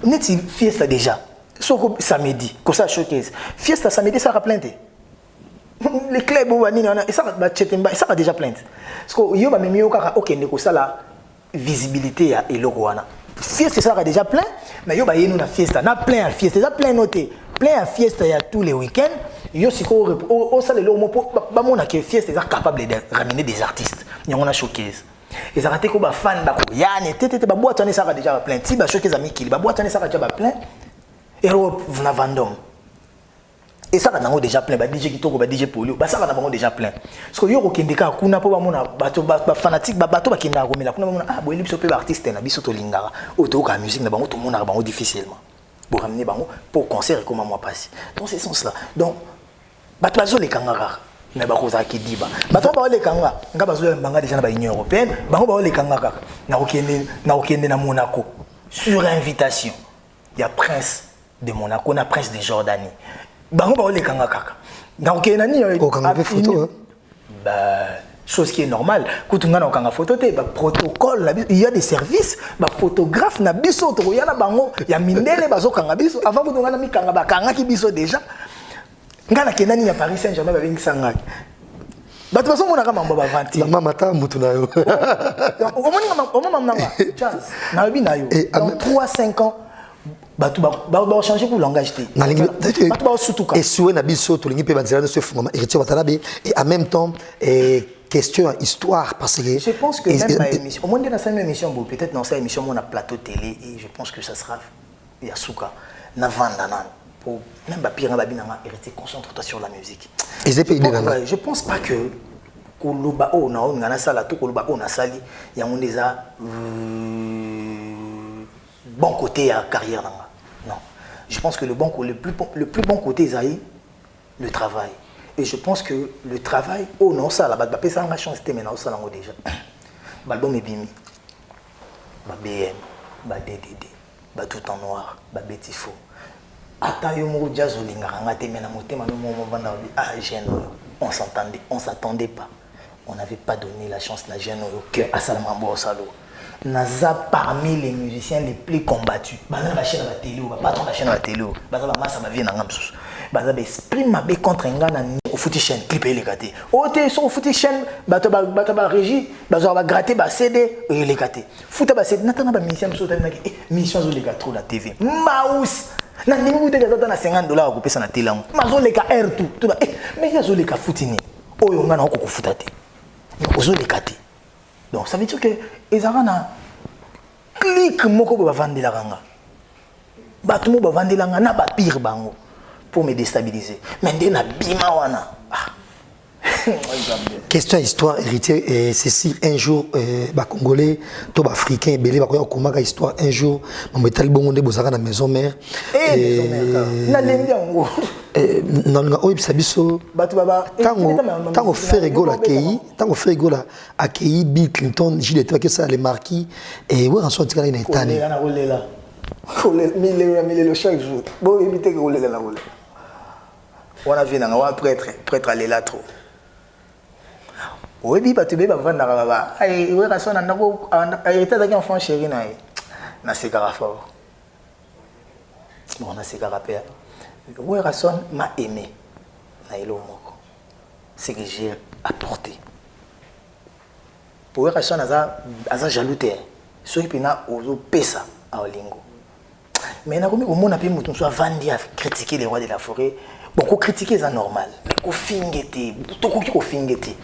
neti fiesta déjà soko samedi ko ça showcase fiesta samedi ça ra plein les clubs ou nini et ça ba chetemba ça a déjà plein parce que yo ba memi okaka okende ko ça la visibilité ya eloko wana fiesta ça a déjà plein mais yo ba yenu na fiesta na plein à fiesta ça plein noté plein à fiesta ya tous les week-ends yo siko au ça le lomo ba mona que fiesta est capable de ramener des artistes nyongo na showcase et ça raté ko ba fan ba ko yani tete ba boîte ça a déjà plein ti ba showcase amikili ba boîte ça a déjà plein et na Vendôme et ça va déjà plein ba DJ Kitoko ba DJ Polio ba ça va déjà plein parce que yo okendeka kuna po ba mona bato ba fanatique ba bato ba kenda ko mela kuna ba mona ah boeli biso pe ba artiste na biso to lingara o to ka musique na bango to mona bango difficilement pour ramener bango pour concert comme moi passé dans ce sens là donc bato bazo le kangara mais ba koza ki diba bato ba le kanga nga bazo banga déjà na ba Union européenne bango ba le kanga na okende na Monaco sur invitation il y a prince de Monaco na prince de Jordanie bango ba le kanga kaka donc nani okanga pe photo bah chose qui est normale kutunga na okanga photo te ba protocole il y a des services ba photographe na biso to yana bango ya mindele bazo kanga biso avant kutunga na mikanga ba kanga ki biso déjà ngana kenani ya Paris Saint-Germain ba bingisanga bato baso mona kama mambo ba vanti mama ta mutu na yo o mama nanga chance na bi na yo dans 3-5 ans bato ba changer pour langage te bato ba sutuka et soué na biso to lingi pe banzela se fungama héritier watanabe et en même temps question histoire parce que je pense que même ma émission au moins dans cette émission peut-être dans cette émission on a plateau télé et je pense que ça sera Yasuka na vandana pour même pire babinanga héritier concentre-toi sur la musique et je pense pas que koloba o na on ngana sala to koloba o na sali ya mon déjà bon côté à carrière nanga non je pense que le plus bon côté Zaï le travail et je pense que le travail oh non ça là ba pesa nga chance te maintenant ça là déjà l'album est bimi ba BM ba DDD ba tout en noir ba Betifo ata yo mo jazz olinganga te mena motema no mo vanda ah jeune on s'attendait pas on n'avait pas donné la chance la jeune que à Salamambo Salo naza parmi les musiciens les plus combattus. Baza ba chaîne la télé, ba patron la chaîne la télé, baza ba massa ba vie na ngamsusu. Baza ba esprit mabe contre ngana au footy chaîne clip les gâté. Ote so footy chaîne bato ba régie, baza ba gratter ba CD et les gâté. Foot ba CD natana ba musicien so tana ki mission zo les gâteaux trop la TV. Maus na ndimi bute gaza na $50 ko pesa na télé. Mazo les ka air tout ba mais ya zo les ka footy ni. Oyo ngana ko futa te. Ozo les gâté. Donc ça veut dire que ils ont un clic moko ba vendre la ranga. Batumo ba vendre la na ba pire bango pour me déstabiliser. Mais ndena bima wana. Question histoire héritier et Cécile un jour ba congolais to ba africain belé ba ko komaka histoire un jour mametal bongo nde bozaka na maison mère maison mère na lendi yango non oyi bisabiso batu baba tango Ferrego la accueilli Bill Clinton Gilles que ça les marquis et ouais en sorti là une tani na rolela mille chaque jour bon éviter que rolela la rolela on a vu na wa prêtre aller là trop. Oui, puis tu vas vendre là-bas. Aïe, oui, raison, on a été avec enfant chéri na c'est carafort. Bon, on a c'est carapé. Oui, raison m'a aimé. Na ilo moko. C'est que j'ai apporté. Pour raison aza jalouté. Ceux qui na ozo pesa à Olingo. Mais na comme au monde a pu mutu soit vandi à critiquer les rois de la forêt. Bon, ko critiquer ça normal. Mais ko fingete, to ko fingete.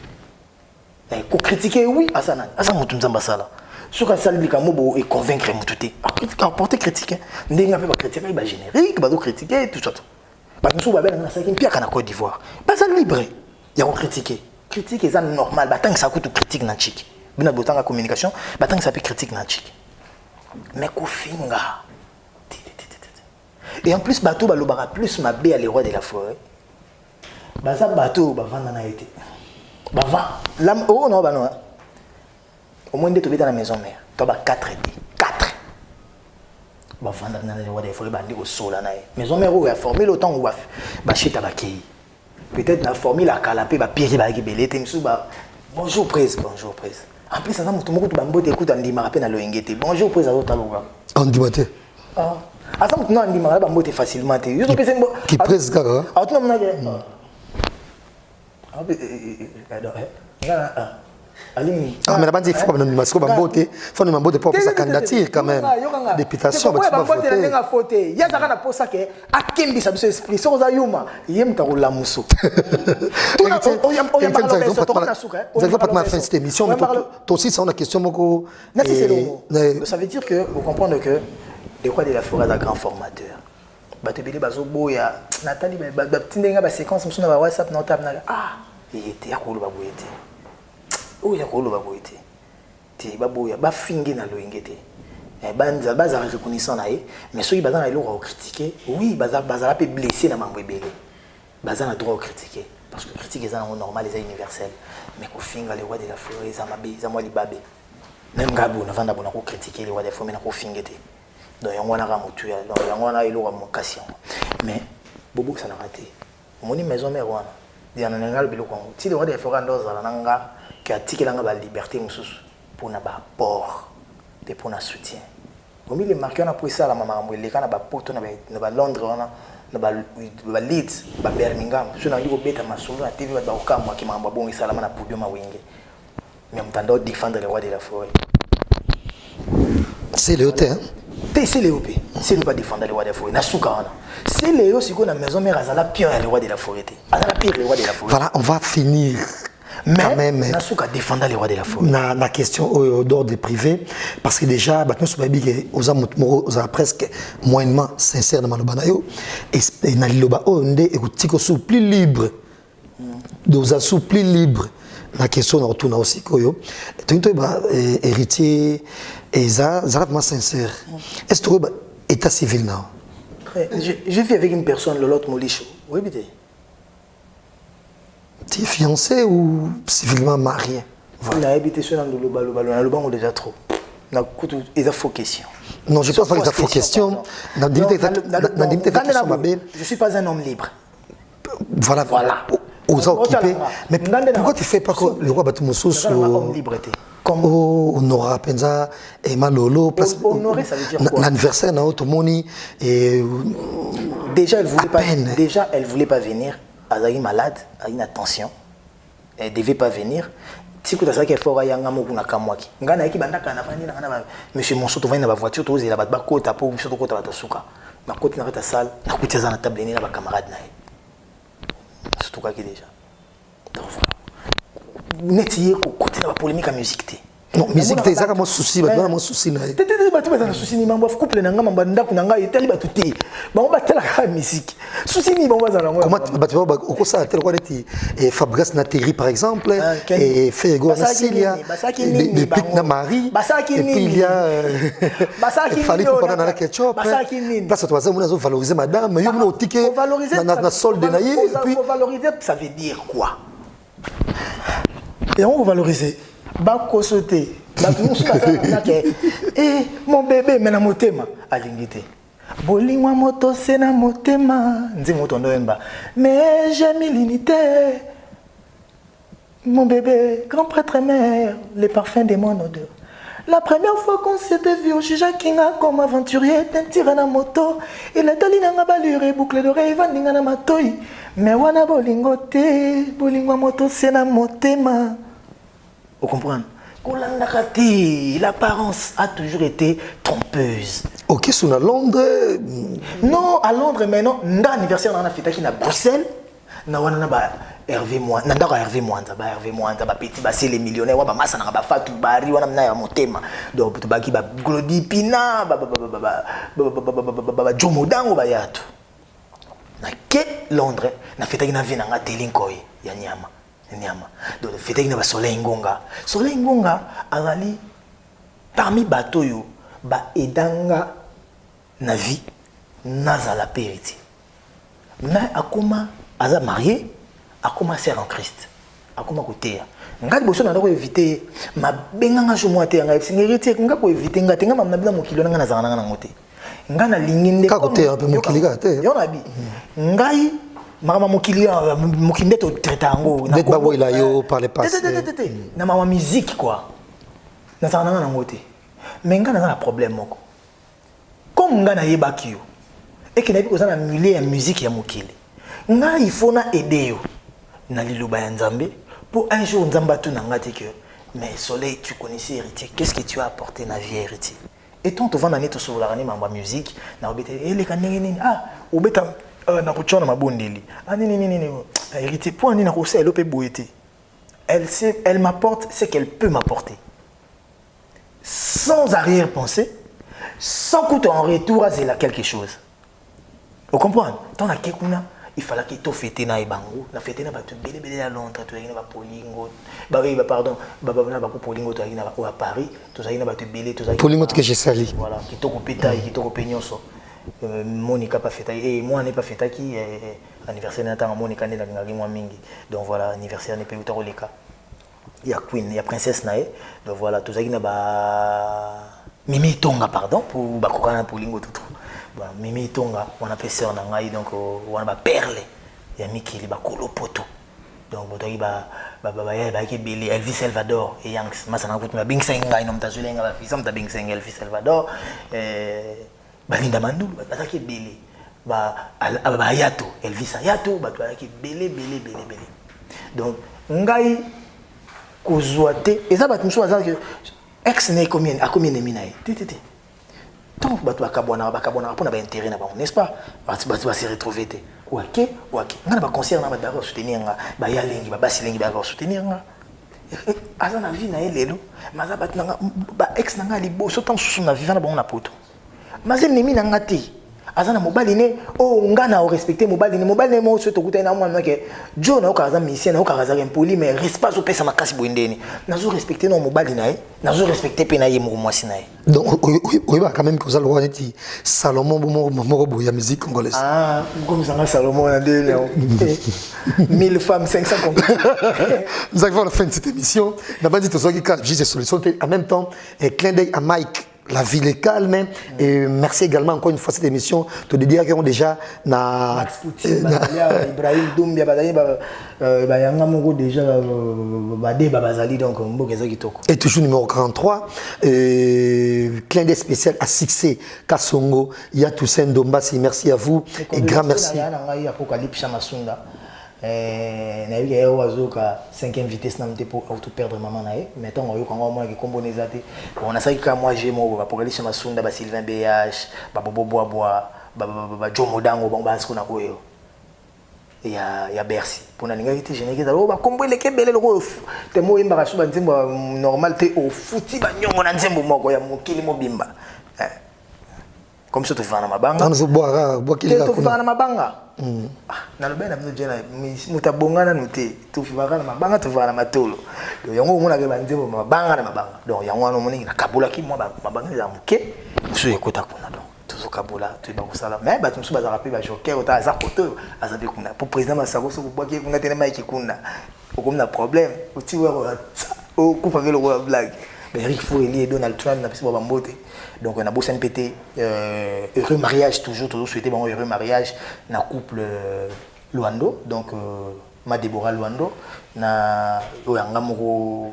Ko critiquer oui asa mutu nzamba sala soka sali ka mobo et convaincre mutu te apporter critique ndenge pe ba critiquer ba générique ba do critiquer tout ça ba musu ba bela na sa kimpi kana Côte d'Ivoire ba ça libre ya ko critiquer ça normal ba tant que ça coûte critique na chiki bina botanga communication ba tant que ça peut critique na chiki mais ko finga et en plus bateau ba lobara plus ma bé à les rois de la forêt ba ça bateau ba vanda na été. Oh non, bah non. Au moins, tu es dans la maison mère. Tu as 4 étés. 4. Bah, vendre dans les rois des forêts, au sol. Maison mère, où elle a formé l'autant où elle a chita bakei. Peut-être la formule a calapé, bah, pire, bah, belé, bonjour, presse, bonjour, presse. En plus, ça m'a tout le monde qui écoute, on dit, ma rappelle à l'ONGT. Bonjour, presse, à l'autre aloga. On dit, maté. Ah, ça m'a dit, ma rappelle facilement. Qui presse, gaga. Ah, tu m'as dit, mais la bande il faut nous beauté pour sa candidature quand même députation ba voter ya zaka na posa ke akembi sa biso esprit so za yuma yem ta la muso tout pas ma fin cette émission mais toi aussi ça on a question moko ça veut dire que vous comprenez que de quoi de la forêt d'un grand formateur bato bili bazo boya natali ba tindenga ba séquence muso na ba WhatsApp na table na yete yakolo ba boyete o yakolo ba boyete ti ba boya ba fingi na loingete banza baza reconnaissant na ye mais ceux qui baza na eloko critiquer oui baza pe blessé na mambo ebele baza na droit de critiquer parce que critiquer ça normal les universel mais ko finga les rois de la forêt za mabe za moi libabe même ngabo na vanda bona ko critiquer les rois de la forêt na ko fingete donc yango na ramutu ya donc yango na eloko mokasi mais bobo ça na raté moni maison mère wana dia na ngal biloko ngo ti le roi de forêt ndoza la nanga ki atikela nga ba liberté mususu pour na ba port de pour na soutien comme il est marqué on a pris ça la maman mwele kana ba poto na ba Londres wana na ba Leeds ba Birmingham so na ndiko beta masolo na TV ba okamwa ki mambo bongi sala na podium ma wenge mais mtandao défendre le roi de la forêt c'est le hôtel c'est le OP c'est le pas défendre le roi de la forêt na suka wana c'est Léo siko na maison mère azala pire le roi de la forêt azala pire le roi de la forêt voilà on va finir mais na suka défendre le roi de la forêt na question d'ordre privé parce que déjà batno sobabi que aux presque moyennement sincère dans malobana yo et na liloba onde ekutiko sous plus libre doza sous plus libre la question na retourna aussi koyo tout ba héritier et ça vraiment sincère est-ce que état civil now je vis avec une personne l'autre Molicho oui bité tu es fiancé ou civilement marié voilà habité sur dans le ballon on déjà trop na kutu eza faux question non je pense pas que c'est faux question je suis pas un homme libre voilà aux occupés mais pourquoi tu fais pas que le roi Batoumoussou homme libre Comme Honora Penza et Malolo. Honorer, ça veut dire quoi? L'anniversaire na Otomoni et déjà elle voulait pas. peine. Déjà elle voulait pas venir. Elle est malade, elle a une attention. Elle devait pas venir. Si tu as qu'il faut yanga mo kuna kamwaki. Ngana yaki bandaka na fani na monsieur Monso to va na voiture to zela ba kota po monsieur to kota ba suka. Ma koti na ta salle, na koti za na table ni na ba camarade na. Surtout quoi qui déjà. Donc voilà. Netier ko koti na ba polémique à musique té. Non, musique té ça comme souci, ba mon souci na. Tété batu ba na souci ni mambo couple na ngamba ndako na ngai etali batu té. Ba on ba tela ka musique. Souci ni bon bazala ngo. Comment batu ba ko ça tel quoi était Fabrice Nateri par exemple et Fergo Nasilia les pics na Marie et puis il y a fallait pour pendant la ketchup place toi ça on a valoriser madame yo mo ticket na solde na et puis valoriser ça veut dire quoi? Et on va valoriser. Bako sauter. Mon bébé, mais na motema. Alingité. Bolingwa moto c'est na motema. Nzi moto ndoemba. Mais j'ai mis l'unité. Mon bébé, grand prêtre mère, les parfums de mon odeur. La première fois qu'on s'était vu au Jija Kinga comme aventurier, t'es tiré na moto. Il a tali na balure, boucle d'oreille, vandinga na matoi. Mais wana bolingote, bolingwa moto c'est na motema. Vous comprenez? L'apparence a toujours été trompeuse. Ok, sur à Londres. Non, à Londres, mais non. Nda anniversaire dans la fête qui na Bruxelles. Na wana ba Hervé moi. Nda ka Hervé moi, ba petit ba c'est les millionnaires, ba massa na ba Fatou Bari wana na ya motema. Donc ba ki ba Glody Pina, ba Jomodango ba yato. Na ke Londres, na fête qui na vina nga Telinkoy ya nyama. Donc le fait qu'il y a Soleil Ngonga. Soleil Ngonga ali parmi bateau yo ba edanga na vie naza la périté. Mais akoma aza marié, akoma sert en Christ. Akoma côté. Ngali boso na ko éviter ma benganga jo moite nga singérité nga ko éviter nga tenga mamna bila mokilo nga naza nga ngote. Nga na linginde ka côté un peu mokili ga te. Yo na bi. Ngai mama mokili mokinde to tratango na ko ila yo par les passés na mama musique quoi na ça na ngote mais nga na problème moko comme nga na yebaki yo et que na bi kozana milieu ya musique ya mokili nga il faut na aider yo na liloba ya nzambe pour un jour nzamba tu na ngate que mais Soleil tu connaissais héritier qu'est-ce que tu as apporté na vie héritier et tant to vana neto sur la rani mamba musique na obete ele kanenge nini obeta na kuchona mabondeli nini héritier point ni na kosa elope boete elle m'apporte ce qu'elle peut m'apporter sans arrière-pensée sans coûter en retour à zela quelque chose vous comprenez tant la kekuna il fallait que to fêter na ebango na fêter na batu belé à Londres to yina ba polingo pardon na ba polingo to yina ba à Paris to yina batu belé to yina polingo que j'ai sali voilà qui to kopeta qui to kopegnoso Monica pas fêté et moi n'est pas fêté qui anniversaire n'attend Monica n'est la moi mingi donc voilà anniversaire n'est pas autant les cas il y a Queen il y a princesse nae donc voilà tout ça qui n'a pas Mimi Tonga pardon pour bakokana pour lingo tout bah Mimi Tonga on appelle sœur nangai donc on a ba perle il y a Mikili ba kolopoto donc botoki ba qui belé Elvis Salvador et Yanks masana kutu ma bingsenga ino mtazulenga ba fisa mta bingsenga Elvis Salvador Balinda Mandulu bataki belé ba yato Elvis yato bataki belé donc ngai kozwate eza bat mso azali que ex ne combien a combien de minae tété tant batu bakabona pona ba intérêt na ba n'est-ce pas batu va se retrouver té OK ngana ba concert na ba d'accord soutenir nga ba yalengi ba basilengi ba soutenir nga aza na vie na elelo maza batu nga ba ex na nga liboso tant susu na vivant na ba on na poto mazem nemi na ngati azana mobali ne ngana o respecter mobali ne mo so to kutana mwana ke jo na okaza musicien na okaza impoli mais respect pesa makasi boindeni nazo respecter no mobali nae nazo respecter pe na ye mo mwasi nae donc oui ba quand même que ça le roi Salomon moko boya musique congolaise comme ça Salomon na de 1000 femmes 500 nous arrivons à la fin de cette émission n'a pas dit tout ça qui juste solution en même temps un clin d'œil à Mike la ville est calme. Et merci également encore une fois cette émission. Te dire qu'ils ont déjà Max Pouti, Ibrahim Doumbia, Yanga Mogo déjà Bade Babazali, donc Mbogeza Kitoko. Et toujours numéro 43, clin d'œil spécial à Succès Kassongo, Yatoussen Dombasi, merci à vous et grand merci. Apocalypse Chamasunda. Na eu ya wazoka 5e vitesse na mte pour auto perdre maman nae mais tant on yo quand moi qui comboneza te on a ça que moi j'ai mo Apocalypse Chamasunda ba Sylvain BH ba Bobo Bois ba Jomo Dango ba basko na koyo ya Bercy pour na ninga ite générer za ba kombo le kebele lo te mo imba ka suba nzembo normal te o futi ba nyongo na nzembo moko ya mokili mobimba comme ça tu fais na mabanga on se boira tu fais na mabanga na lobena mno jena mutabongana nute tu fais na mabanga tu fais na matolo donc yango mona ke banzembo mabanga na mabanga donc yango wana moni na kabula ki mo mabanga za muke so ekota kuna donc tout kabula tu ba kusala mais ba tumsu baza rappeler ba joker ota za koto azabe kuna pour président Masako so kubaki kuna tena mai kikunda okomna problème oti wa o kufa velo wa blague mais Eric Foueli et Donald Trump na pisi ba mbote. Donc on a beau SNPT, heureux mariage, toujours souhaité bon heureux mariage, na couple Luando, donc ma Déborah Luando, na Oyangamoro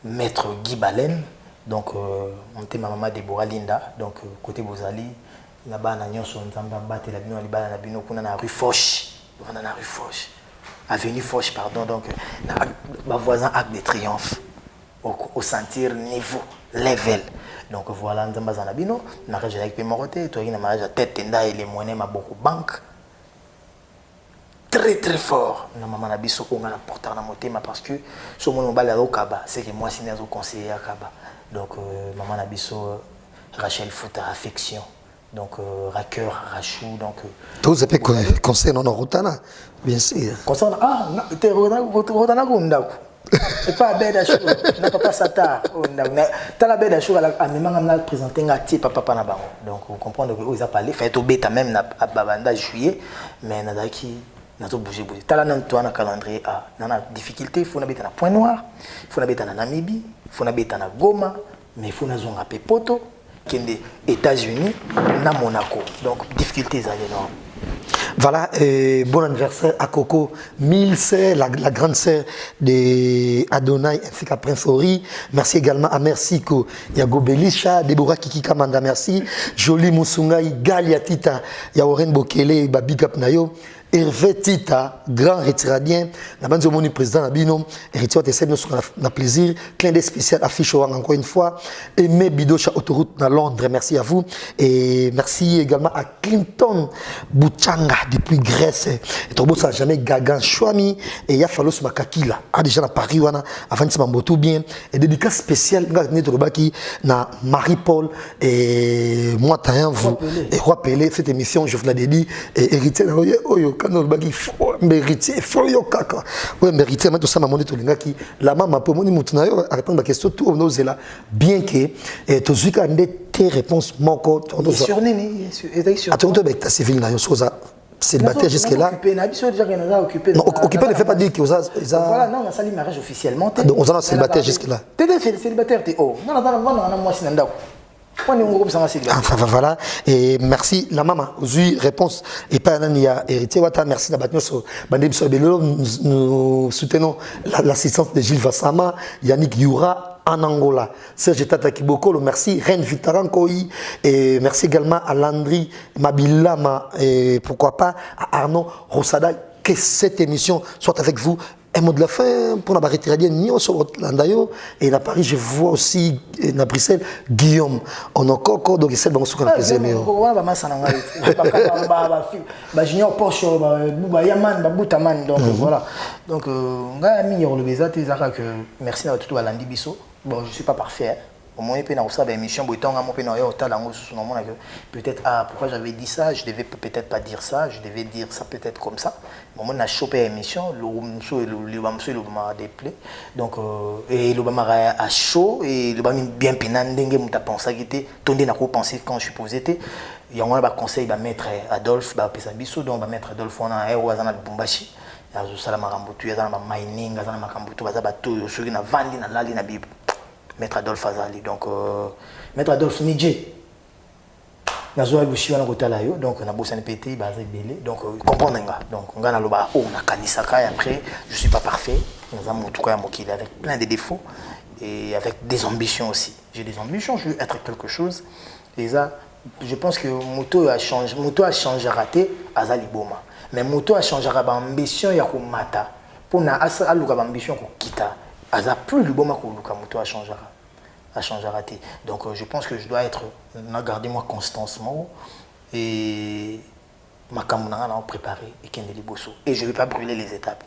maître Guy Balen, donc on était ma maman Déborah Linda, donc côté Bozali, là-bas na nyonso nzamba batte la bino libala na bino kuna na rue Foch, on a na rue Foch, avenue Foch pardon, donc ma voisin Arc de Triomphe, au sentir niveau level. Donc voilà, nous avons un bino, mariage avec Pémoroté, tu as un mariage à tête tenda et les moyens ma beaucoup banque. Très très fort. Nous avons un biso on a porté dans mon thème parce que sur mon bal au Kaba, c'est que moi c'est un conseiller à Kaba. Donc maman a biso Rachel Fouta affection. Donc Raqueur Rachou donc tous ces conseils non Rotana bien sûr. Concernant tu Rotana Gundako. C'est pas bête à chaud, n'a pas Sata. T'as la bête à chaud à me présenter un petit papa na bango. Donc vous comprenez que vous avez parlé, fait au bêta même na babanda juillet, mais n'a qui n'a pas bougé. T'as la nan toi na calendrier A, n'a difficulté, il faut na bêta na Point Noir, il faut na bêta na Namibie, il faut na bêta na Goma, mais il faut na zonga Pepoto, qui est des États-Unis, na Monaco. Donc difficultés énormes. Voilà, bon anniversaire à Coco Mills, la grande sœur de Adonai ainsi qu'à Prince Ori. Merci également à Mercico, Yago Belisha, Deborah Kiki Kamanda, merci. Jolie Moussungai, Galia Tita, Yaoren Bokele, Big Up Nayo. Hervé Tita, grand retiradien, la bande du président Nabino, héritier de nous na plaisir, clin d'œil spécial affiche encore une fois, Aimé Bidocha autoroute dans Londres, merci à vous et merci également à Clinton Bouchanga depuis Grèce, et trop beau ça jamais Gagan Chouami et Yafalos Makakila, a déjà à Paris wana avant de m'emboter bien et dédicace spéciale na Marie-Paul et moi taïen vous et Roi Pelé cette émission je vous la dédie et héritier oyo quand on bagi faut mériter faut yo kaka ouais mériter mais tout ça maman to linga qui la maman pour moni mutuna yo répondre à question tout on là bien que to zuka tes réponses moko to surné sur attends avec ta civile na yo soza célibataire jusque là non occupé ne fait pas dire que voilà non on a sali mariage officiellement on a célibataire jusque là t'es célibataire t'es oh non moi si nanda. Enfin voilà et merci la maman aux réponse et pas un héritier wata merci d'abattre nous soutenons l'assistance de Gilles Vassama Yannick Youra en Angola Serge Tata Kiboko merci Reine Vitarankoï et merci également à Landry Mabilama et pourquoi pas à Arnaud Rosada que cette émission soit avec vous. Un mot de la fin pour la barrière radienne, ni au Landayo et à Paris, je vois aussi à Bruxelles Guillaume. On a encore donc c'est bon ce qu'on a plaisir mais junior Porsche Yaman Babutaman donc voilà. Donc on a mis le bizarre que merci à tout à Landi Bisso. Bon, je suis pas parfait. Au moins, il y a une émission, peut-être, pourquoi j'avais dit ça, je devais peut-être pas dire ça, je devais dire ça peut-être comme ça. Bon, on a chopé l'émission, le m'a déplé. Donc, et le m'a à chaud, et le m'a bien pénandé, m'a pensé qu'il était, tombé n'a pas pensé quand je suis posé. Il y a un conseil, maître Adolphe, donc maître Adolphe, on a un héros à Bumbashi. Il y a un mining, il y a un bateau, il y a un vandi, il y a un Maître Adolphe Azali. Donc, Maître Adolphe Nidje. Nazoa Lushi wana kotala yo. Donc, na bossa pété, bazé belé. Donc, comprendre nga. Donc, on a loba, oh, on a kanisaka et après, je suis pas parfait. Nous avons tout cas moqué avec plein de défauts et avec des ambitions aussi. J'ai des ambitions, je veux être quelque chose. Et ça, je pense que Moto a changé raté, Azali Boma. Mais Moto a changé à ambition ya ko mata. Pour na asa luka ambition ko kita. Aza plus le Boma ko luka Moto a changé raté. Donc je pense que je dois être garder moi constance et ma kamuna na préparé et kende liboso et je vais pas brûler les étapes.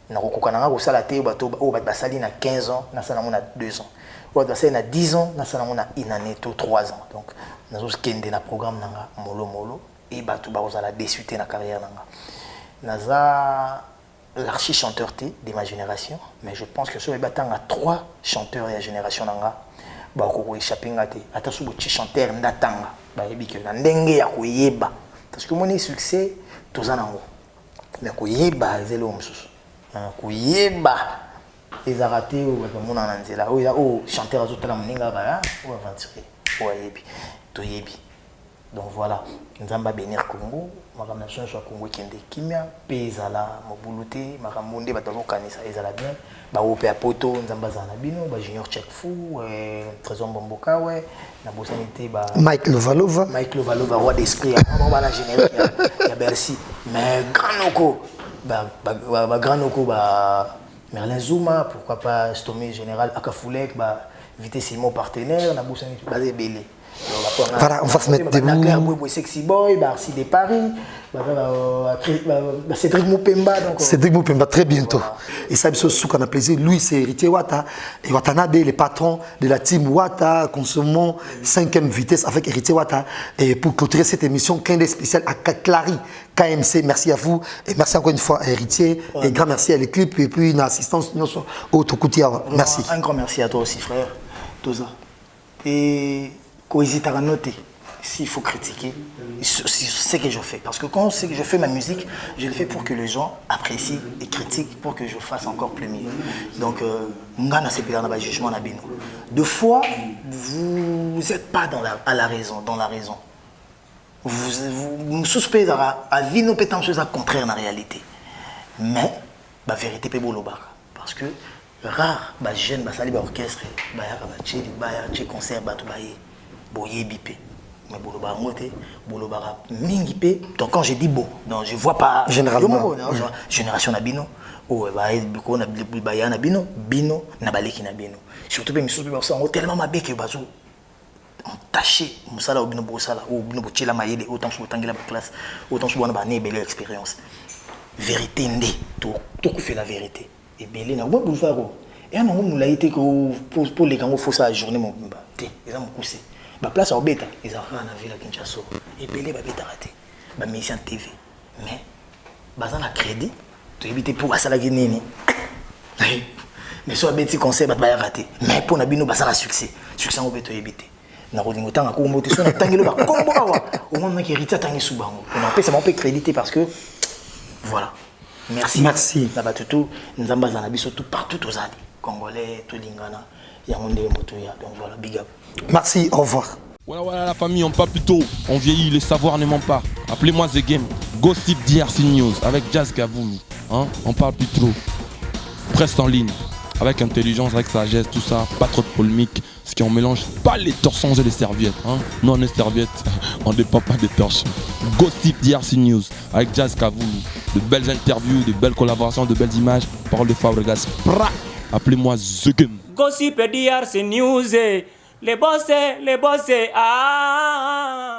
Na kokananga ko sala te bato o ba sali na 15 ans, na sala na 2 ans. Ou ba sali na 10 ans, na sala na une année to 3 ans. Donc nazo kende na programme nanga molo et bato ba ozala déçu na carrière nanga. Naza l'archi chanteur de ma génération, mais je pense que sur les bâtons à 3 chanteurs de la génération nanga ba ko échapper ngate ata su bo chanteur ndatanga ba yebi que na ndenge ya ko yeba parce que mon succès tozana ngo mais ko yeba zelo msusu ko yeba les araté ou ba mona na nzela o chanteur azotala moninga ba o aventurer o yebi to yebi. Donc voilà, Nzamba bénir Congo, ma nation soit Congo qui est kimia, payzala, mobuluté, ma ramonde batalo kanisa ezala bien, ba opé à poto, Nzamba zanabino, ba junior check fou, trésor bomboka ouais, na bosanité ba Mike Lovalova, roi d'esprit, ba la générique ya Bercy, mais grand noko, ba grand noko ba Merlin Zuma, pourquoi pas Stomé général Akafoulek, ba Vité Simon partenaire, na bosanité ba belé. Voilà, on va se mettre debout. Sexy Boy, Barcy de Paris, Cédric Moupemba. Cédric Moupemba, très bientôt. Voilà. Et ça, ce qu'on a plaisir, lui, c'est héritier Wata. Et Watanabe, les patrons de la team Wata, consommons 5e vitesse avec héritier Wata. Et pour clôturer cette émission, Kende spécial à Clary, KMC, merci à vous. Et merci encore une fois à héritier. Ouais. Et grand merci à l'équipe. Et puis une assistance, au Tokutia. Merci. Un grand merci à toi aussi, frère. Toza. Et. Quand hésite à noter, s'il faut critiquer, c'est ce que je fais. Parce que quand c'est que je fais ma musique, je le fais pour que les gens apprécient et critiquent, pour que je fasse encore plus mieux. Donc, on a ces jugement. Deux fois, vous n'êtes pas dans la raison. Vous suspectez à vie nos pétances choses à contraire dans la réalité. Mais, la vérité peut être parce que rare, les jeunes, les orchestres, les concerts, boye bipé mais boloba ngoté boloba mingi pe. Donc quand je dis beau, donc je vois pas généralement génération na bino ou ba biko na baya na bino na baleki na bino surtout pe miso pe ça tellement mabe que bazo entaché musala obino bosala ou bino bochela mayele autant so tangela ba classe autant so bona ba ne belle expérience vérité ndé to fait la vérité et belé na bon boulevard et à mon moulaïté que pour les gango faut ça journée mon ba té ils ont coussé. La place au bêta, ils ont rien à ville à Kinshasa. Et belé va bêta raté. Ba mission TV. Mais bazan la crédit, tu éviter pour ça la guinée. Mais soit bêti conseil ba raté. Mais pour na bino bazan la succès. Succès au bêta éviter. Na rodingo tanga ko mbote so na tangelo ba kombo awa. Au moment qui hérité tangi subango. On en peut ça peut créditer parce que voilà. Merci. Merci. Na ba tout nzamba za na biso tout partout aux ali. Congolais, tout lingana. Donc voilà, big up. Merci, au revoir. Voilà la famille, on parle plus tôt, on vieillit, les savoirs ne mentent pas. Appelez-moi The Game, Gossip DRC News avec Jazz Gavoumi. Hein? On parle plus trop. Presse en ligne, avec intelligence, avec sagesse, tout ça, pas trop de polémique. Ce qui on mélange pas les torsons et les serviettes. Hein? Nous on est serviettes, on ne dépend pas des torsions. Gossip DRC News avec Jazz Gavoumi. De belles interviews, de belles collaborations, de belles images. Parole de Fabregas. Appelez-moi The Game. Gossip DRC News, les boss, ah.